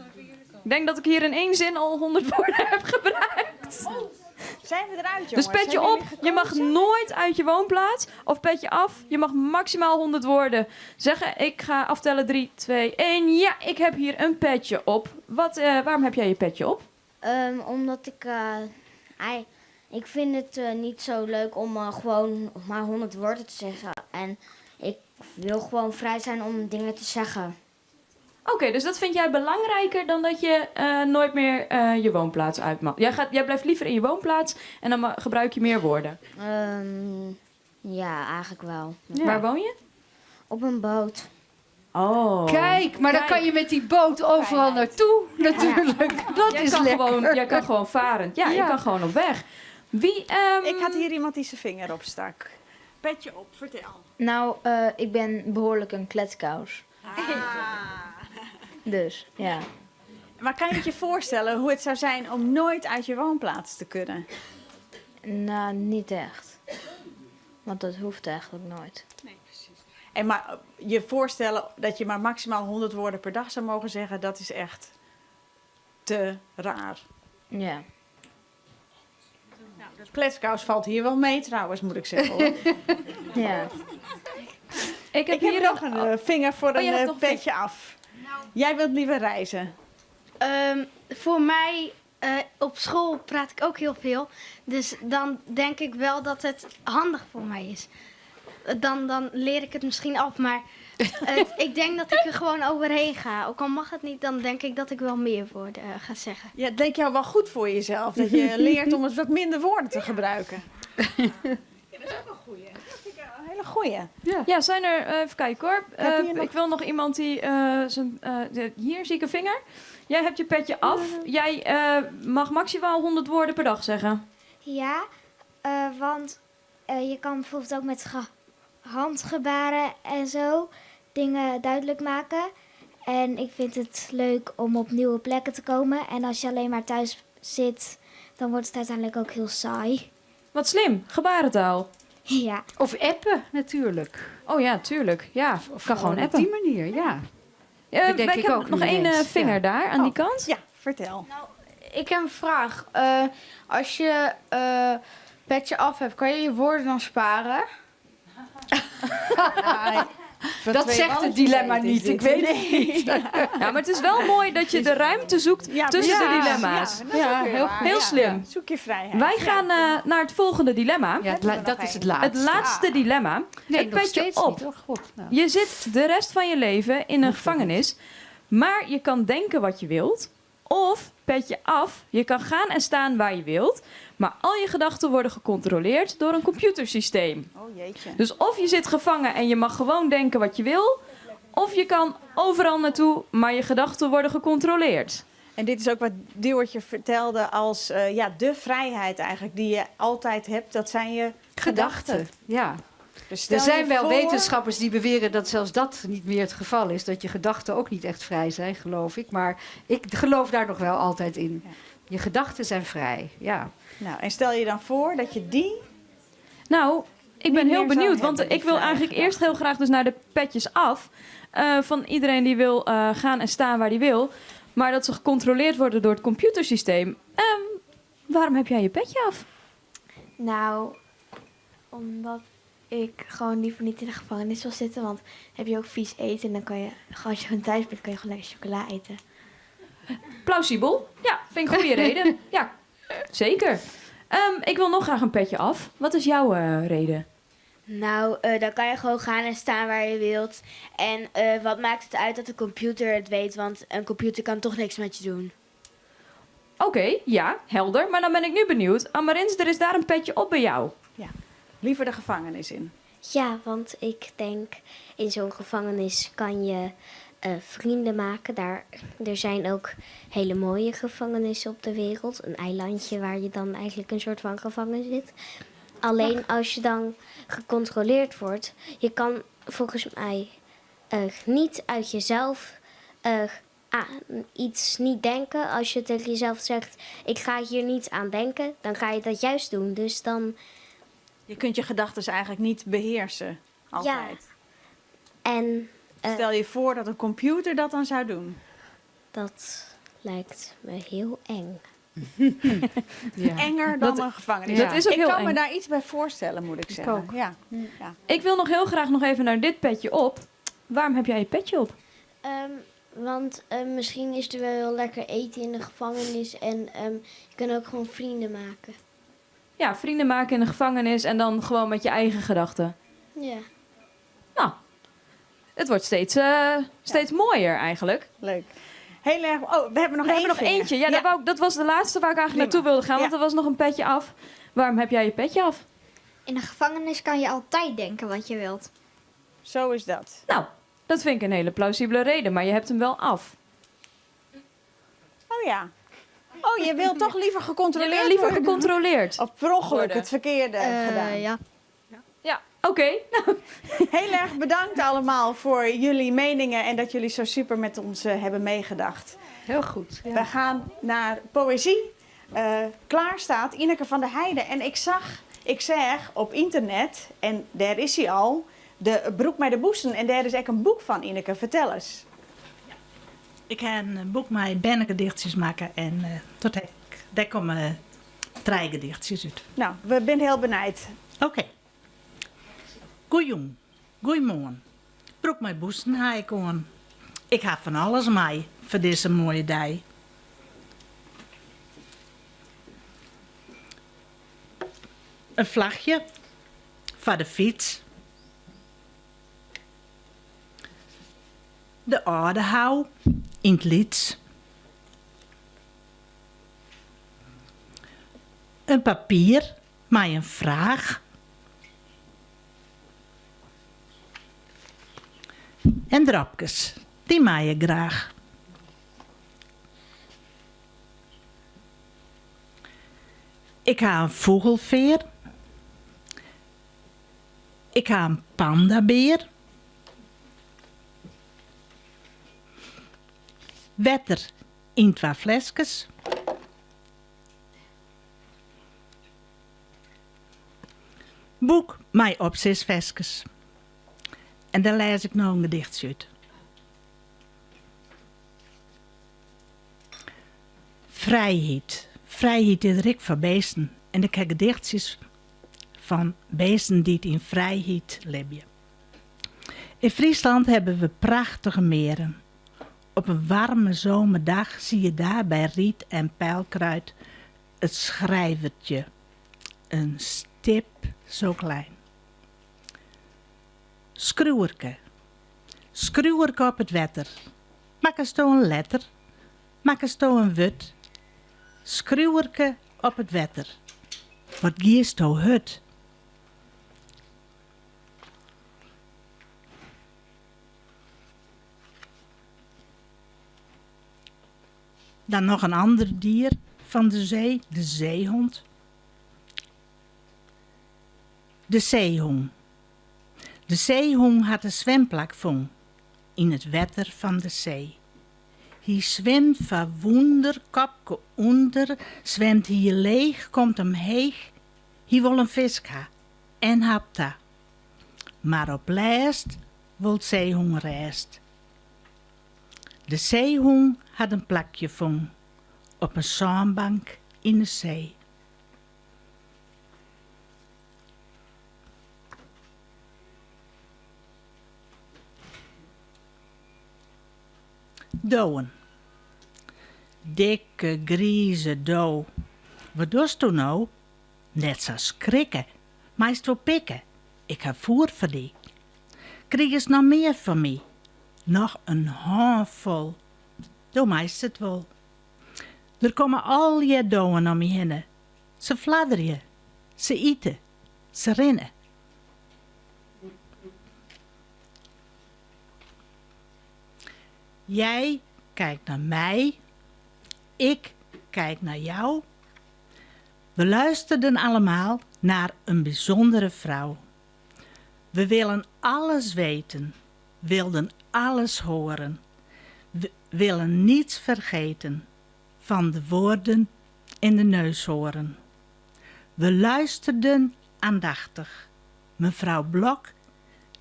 Ik denk dat ik hier in 1 zin al 100 woorden heb gebruikt. Zijn we eruit, jongens? Dus petje Hebben op, jullie je mag gekozen? nooit uit je woonplaats. Of petje af, je mag maximaal 100 woorden zeggen. Ik ga aftellen 3, 2, 1. Ja, ik heb hier een petje op. Waarom heb jij je petje op? Omdat ik vind het niet zo leuk om gewoon maar 100 woorden te zeggen. En ik wil gewoon vrij zijn om dingen te zeggen. Oké, dus dat vind jij belangrijker dan dat je nooit meer je woonplaats uit mag. Jij blijft liever in je woonplaats en dan gebruik je meer woorden. Ja, eigenlijk wel. Ja. Waar woon je? Op een boot. Oh. Kijk, maar dan kan je met die boot overal naartoe natuurlijk. Dat Jij is kan lekker. jij kan gewoon varen. Ja, je Ja. kan gewoon op weg. Ik had hier iemand die zijn vinger op stak. Petje op, vertel. Nou, ik ben behoorlijk een kletskous. Dus, ja. Maar kan je het je voorstellen hoe het zou zijn om nooit uit je woonplaats te kunnen? Nou, niet echt. Want dat hoeft eigenlijk nooit. En maar je voorstellen dat je maar maximaal 100 woorden per dag zou mogen zeggen, dat is echt te raar. Ja. Nou, dus kletskous valt hier wel mee trouwens, moet ik zeggen hoor. Ja. Ik heb Hier nog een vinger voor je hebt een nog een petje af. Jij wilt liever reizen. Voor mij, op school praat ik ook heel veel. Dus dan denk ik wel dat het handig voor mij is. Dan leer ik het misschien af. Maar ik denk dat ik er gewoon overheen ga. Ook al mag het niet, dan denk ik dat ik wel meer woorden ga zeggen. Ja, het leek jou wel goed voor jezelf. Dat je leert om eens wat minder woorden te gebruiken. Ja, dat is ook een goeie. Dat vind ik een hele goeie. Ja, zijn er... even kijken hoor. Heb je hier nog- Ik wil nog iemand die... hier zie ik een vinger. Jij hebt je petje af. Jij mag maximaal 100 woorden per dag zeggen. Ja, want je kan bijvoorbeeld ook met handgebaren en zo dingen duidelijk maken. En ik vind het leuk om op nieuwe plekken te komen. En als je alleen maar thuis zit, dan wordt het uiteindelijk ook heel saai. Wat slim. Gebarentaal. Ja. Of appen natuurlijk. Oh ja, tuurlijk. Ja, kan gewoon op appen. die manier, ja. Ik denk ik heb ook nog nu 1 ineens, vinger ja. daar aan die kant. Ja, vertel. Ik heb een vraag. Als je petje af hebt, kan je je woorden dan sparen? Dat zegt het dilemma niet, ik weet het niet. Ja, maar het is wel mooi dat je de ruimte zoekt tussen de dilemma's. Ja, Heel slim. Zoek je vrijheid. Wij gaan naar het volgende dilemma. Ja, dat is het laatste. Het laatste dilemma. Nee, het nog petje steeds op. niet. Oh, God. Nou. Je zit de rest van je leven in een gevangenis, maar je kan denken wat je wilt. Of petje af, je kan gaan en staan waar je wilt, maar al je gedachten worden gecontroleerd door een computersysteem. Oh jeetje. Dus of je zit gevangen en je mag gewoon denken wat je wil, of je kan overal naartoe, maar je gedachten worden gecontroleerd. En dit is ook wat Duwertje vertelde als de vrijheid eigenlijk die je altijd hebt. Dat zijn je gedachten. Ja. Dus stel Er zijn je wel voor- wetenschappers die beweren dat zelfs dat niet meer het geval is. Dat je gedachten ook niet echt vrij zijn, geloof ik. Maar ik geloof daar nog wel altijd in. Ja. Je gedachten zijn vrij, ja. Nou, en stel je dan voor dat je die... Nou, ik ben Niet heel meer zo benieuwd, want hebben, die ik wil vrije eigenlijk eerst gedachten. heel graag dus naar de petjes af. Van iedereen die wil gaan en staan waar die wil. Maar dat ze gecontroleerd worden door het computersysteem. Waarom heb jij je petje af? Nou, omdat ik gewoon liever niet in de gevangenis wil zitten. Want heb je ook vies eten en dan kan je, als je gewoon thuis bent, kan je gewoon lekker chocola eten. Plausibel. Ja, vind ik een goede reden. Ja, zeker. Ik wil nog graag een petje af. Wat is jouw reden? Nou, dan kan je gewoon gaan en staan waar je wilt. En wat maakt het uit dat de computer het weet? Want een computer kan toch niks met je doen. Oké, ja, helder. Maar dan ben ik nu benieuwd. Amarins, er is daar een petje op bij jou. Liever de gevangenis in. Ja, want ik denk in zo'n gevangenis kan je vrienden maken. Er zijn ook hele mooie gevangenissen op de wereld. Een eilandje waar je dan eigenlijk een soort van gevangen zit. Alleen als je dan gecontroleerd wordt, je kan volgens mij niet uit jezelf iets niet denken. Als je tegen jezelf zegt, ik ga hier niet aan denken, dan ga je dat juist doen. Dus dan... Je kunt je gedachten eigenlijk niet beheersen. Altijd. En Stel je voor dat een computer dat dan zou doen. dat lijkt me heel eng. Ja. Enger dan Dat- een gevangenis. dat is ook ik heel kan me eng. daar iets bij voorstellen, moet ik zeggen. ook. Ja. Ik wil nog heel graag nog even naar dit petje op. Waarom heb jij je petje op? Want misschien is er wel heel lekker eten in de gevangenis. En je kan ook gewoon vrienden maken. Ja, vrienden maken in de gevangenis en dan gewoon met je eigen gedachten. Ja. Nou, het wordt steeds mooier eigenlijk. Leuk. Heel erg. Oh, we hebben nog We hebben nog vinger. eentje. Ja, dat was de laatste waar ik eigenlijk Prima. naartoe wilde gaan, want Ja. er was nog een petje af. Waarom heb jij je petje af? In de gevangenis kan je altijd denken wat je wilt. Zo is dat. Nou, dat vind ik een hele plausibele reden, maar je hebt hem wel af. Oh ja. Oh, je wilt toch liever Je gecontroleerd bent liever worden? gecontroleerd. Of per ongeluk worden. het verkeerde gedaan. Ja. Ja, oké. Heel erg bedankt allemaal voor jullie meningen en dat jullie zo super met ons hebben meegedacht. Heel goed. We gaan naar poëzie. Klaar staat Ineke van der Heijden. En ik zeg op internet, en daar is hij al, de Broek met de Boesen. En daar is ook een boek van, Ineke. Vertel eens. Ik ga een boek met bennengedichtjes maken en daar komen 3 gedichtjes uit. Nou, we zijn heel benijd. Oké. Goeijong, goeimorgen. Broek met boesten ga ik aan. Ik heb van alles mee voor deze mooie dag. Een vlagje voor de fiets. De aardehouw in het lieds. Een papier met een vraag. En drapjes, die maak je graag. Ik ga een vogelveer. Ik ga een pandabeer. Wetter in 2 flesjes. Boek mij op 6 vestjes. En dan lees ik nog een gedichtje uit. Vrijheid. Vrijheid is Rick van beesten. En ik heb gedichtjes van beesten die in vrijheid leven. In Friesland hebben we prachtige meren. Op een warme zomerdag zie je daar bij riet en pijlkruid het schrijvertje. Een stip zo klein. Skruwerke. Skruwerke op het wetter. Maak eens toe een letter. Maak eens toe een wut. Skruwerke op het wetter. Wat giest toe hut? Dan nog een ander dier van de zee, de zeehond. De zeehoen. De zeehoen had een zwemplak gevonden in het water van de zee. Hij zwemt van wonder, kopje onder, zwemt hier leeg, komt hem heeg. Hij wil een vis ha en hapt dat. Maar op laatst wil de zeehoen rest. De zeehoen had een plakje gevonden op een zandbank in de zee. Douwen. Dikke, grieze douw. Wat doest u nou? Net zo schrikken. Meest wel pikken. Ik heb voer voor die. Krijg eens nog meer van mij. Nog een handvol. Doe meest het wel. Er komen al je douwen om je heen. Ze fladderen. Ze eten. Ze rennen. Jij kijkt naar mij, ik kijk naar jou. We luisterden allemaal naar een bijzondere vrouw. We willen alles weten, wilden alles horen. We willen niets vergeten van de woorden in de neushoorn. We luisterden aandachtig. Mevrouw Blok,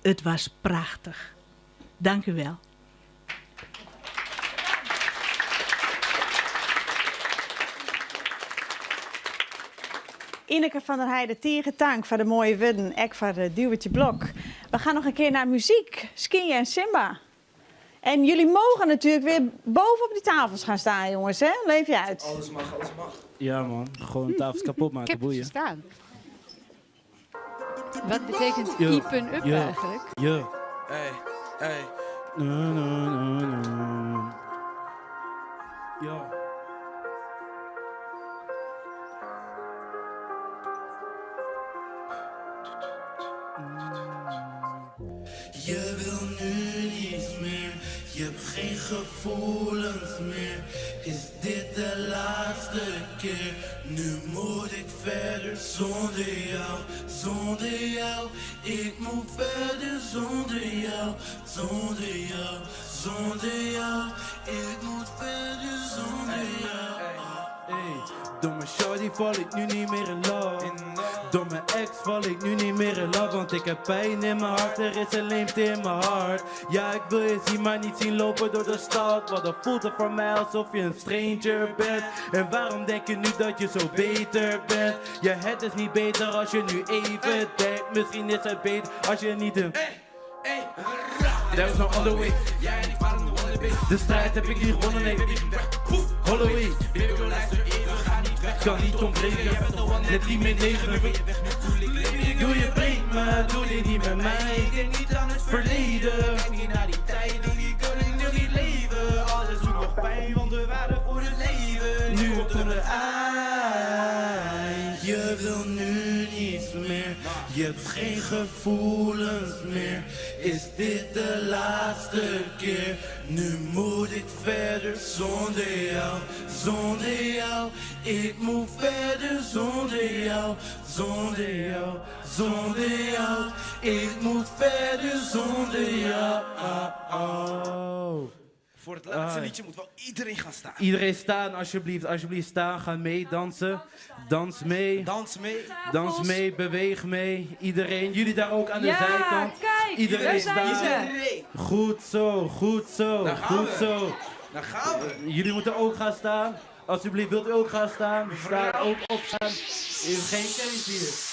het was prachtig. Dank u wel. Ineke van der Heijden, Tierentank voor de mooie woorden, ek voor de Duwtje Blok. We gaan nog een keer naar muziek, Skinje en Simba. En jullie mogen natuurlijk weer boven op die tafels gaan staan, jongens, hè? Leef je uit. Alles mag, alles mag. Ja man, gewoon tafels kapot maken, Ik heb boeien. het staan. Wat betekent iepen up eigenlijk? Ja. Hey, hey. No, no, no, no. Ja. Je wil nu niets meer, je hebt geen gevoelens meer. Is dit de laatste keer? Nu moet ik verder zonder jou, zonder jou. Ik moet verder zonder jou, zonder jou, zonder jou. Ik moet verder zonder jou. Hey, door mijn shawty val ik nu niet meer in love. Door mijn ex val ik nu niet meer in love. Want ik heb pijn in mijn hart, er is een leemte in mijn hart. Ja, ik wil je zien, maar niet zien lopen door de stad. Want dan voelt het voor mij alsof je een stranger bent. En waarom denk je nu dat je zo beter bent? Ja, het is niet beter als je nu even denkt. Misschien is het beter als je niet een... There's no other way. De strijd heb ik niet gewonnen, nee. Holloway. Kan niet ontbreken. Net niet meer negen. Doe je breekt me, doe dit niet met mij. Ik denk niet aan het verleden. Kijk niet naar die tijd, doe die koning, wil niet leven. Alles doet nog pijn, want we waren voor het leven. Nu komt er een eind. Je wil nu niets meer, je hebt geen gevoelens meer. Is dit de laatste keer? Nu moet ik verder zonder jou, zonder jou. Ik moet verder zonder jou, zonder jou, zonder jou. Ik moet verder zonder jou. Voor het laatste liedje moet wel iedereen gaan staan. Iedereen staan, alsjeblieft. Alsjeblieft staan. Ga mee dansen. Dans mee. Dans mee. Dans mee. Beweeg mee. Iedereen. Jullie daar ook aan de zijkant. Kijk, iedereen daar zijn staan. ze. Goed zo. Goed zo. Daar gaan Goed we. zo. Daar gaan we. Jullie moeten ook gaan staan. Alsjeblieft, wilt u ook gaan staan? Sta ook opstaan. Er is geen keuze hier.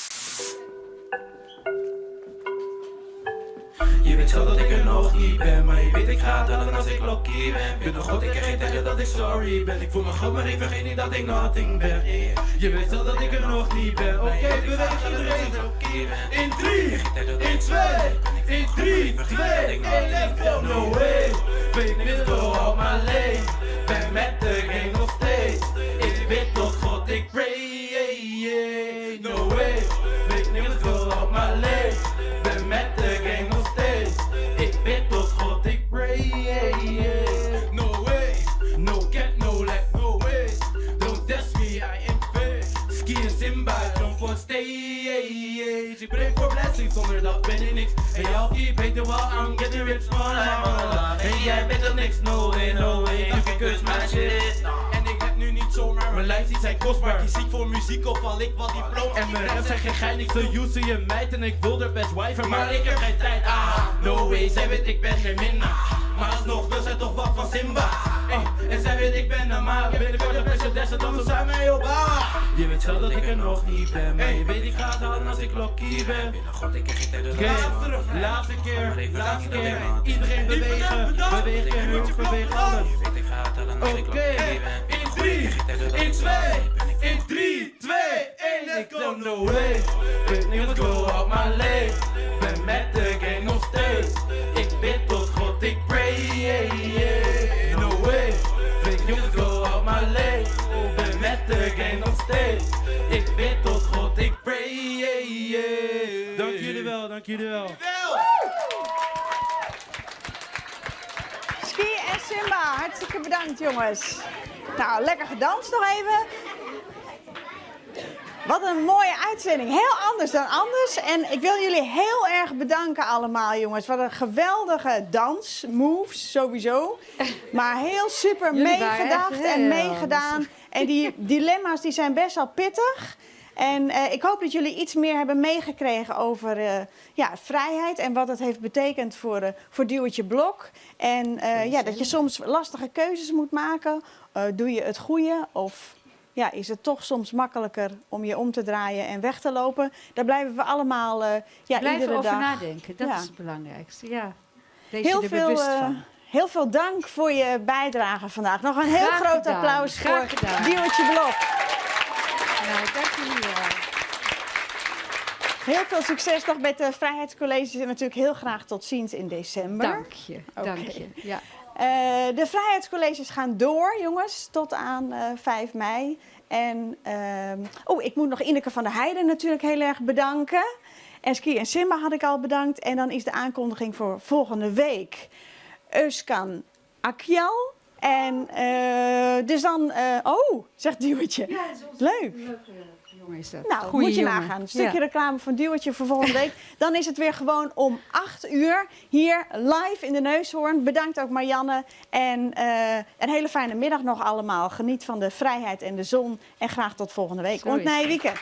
Je weet wel dat ik er nog niet ben, maar je weet ik ga tellen als ik lucky ben. Bid nog God, ik krijg geen tegen dat ik sorry ben. Ik voel me goed, maar ik vergeet niet dat ik nothing ben. Je weet wel dat ik er nog niet ben. Oké, beweeg iedereen. In 3, in 2, in 3, 2, 1, let's go. No way, fake niggas go out my lane. Ben met de gang nog steeds. Ik bid tot God, ik pray, yeah, yeah. No way, fake niggas go out my lane. Ben met de gang nog steeds. Ik bid tot God, ik pray, yeah, yeah. No way, no get, no let go. zonder dat ben ik niks. En jou keep weten wel, I'm getting rich, man. En jij bent er niks, no way, no way. You can my shit. En ik heb nu niet zomaar mijn lijst, die zijn kostbaar. Kies ik voor muziek of al ik wat diploma. En mijn raps zijn geen gein, ik zo use je meid. En ik wil er best wijven, maar ik heb geen tijd. No way, zij weet ik ben er minder. Maar alsnog wil zij toch wat van Simba. En zij weet ik ben normaal. Binnenkort de beste dessen, dan zijn wij op. Je weet zelf dat ik er nog niet ben. Maar je weet ik ga het halen als ik lucky ben. Laatste keer. Iedereen bewegen. Bewegen, hup, bewegen alles. Oké, in 3, in 2, in 3, 2, 1, let's go. No way, weet niet wat go out my lane. Ben met de gang nog steeds. Ik bid tot God, ik pray, yeah, yeah. No way, weet niet wat go out my lane. Ben met de gang nog steeds. Ik bid tot God, ik pray, yeah, yeah. Dank jullie wel, dank jullie wel. Ski en Simba, hartstikke bedankt jongens. Nou, lekker gedanst nog even. Wat een mooie uitzending. Heel anders dan anders. En ik wil jullie heel erg bedanken allemaal jongens. Wat een geweldige dansmoves sowieso. Maar heel super meegedacht en meegedaan. En die dilemma's die zijn best wel pittig. En ik hoop dat jullie iets meer hebben meegekregen over vrijheid en wat het heeft betekend voor Duwtje Blok. En dat je soms lastige keuzes moet maken. Doe je het goede of is het toch soms makkelijker om je om te draaien en weg te lopen? Daar blijven we allemaal iedere over dag nadenken, dat is het belangrijkste. Ja. Wees heel je er veel, bewust van. heel veel dank voor je bijdrage vandaag. Nog een heel groot applaus voor Duwtje Blok. Nou, dank jullie wel. Heel veel succes nog met de Vrijheidscolleges en natuurlijk heel graag tot ziens in december. Dank je, dank je. Ja. De Vrijheidscolleges gaan door, jongens, tot aan 5 mei. En ik moet nog Ineke van der Heijden natuurlijk heel erg bedanken. En Ski en Simba had ik al bedankt. En dan is de aankondiging voor volgende week Özkan Akyal. En dus dan... zegt Duwtje. Ja, dat is leuk. Jongen is dat. Nou, Goeie moet je jongen. nagaan. Een stukje reclame van Duwtje voor volgende week. Dan is het weer gewoon om 8 uur hier live in de Neushoorn. Bedankt ook Marianne. En een hele fijne middag nog allemaal. Geniet van de vrijheid en de zon. En graag tot volgende week. Zo is het. Wieke.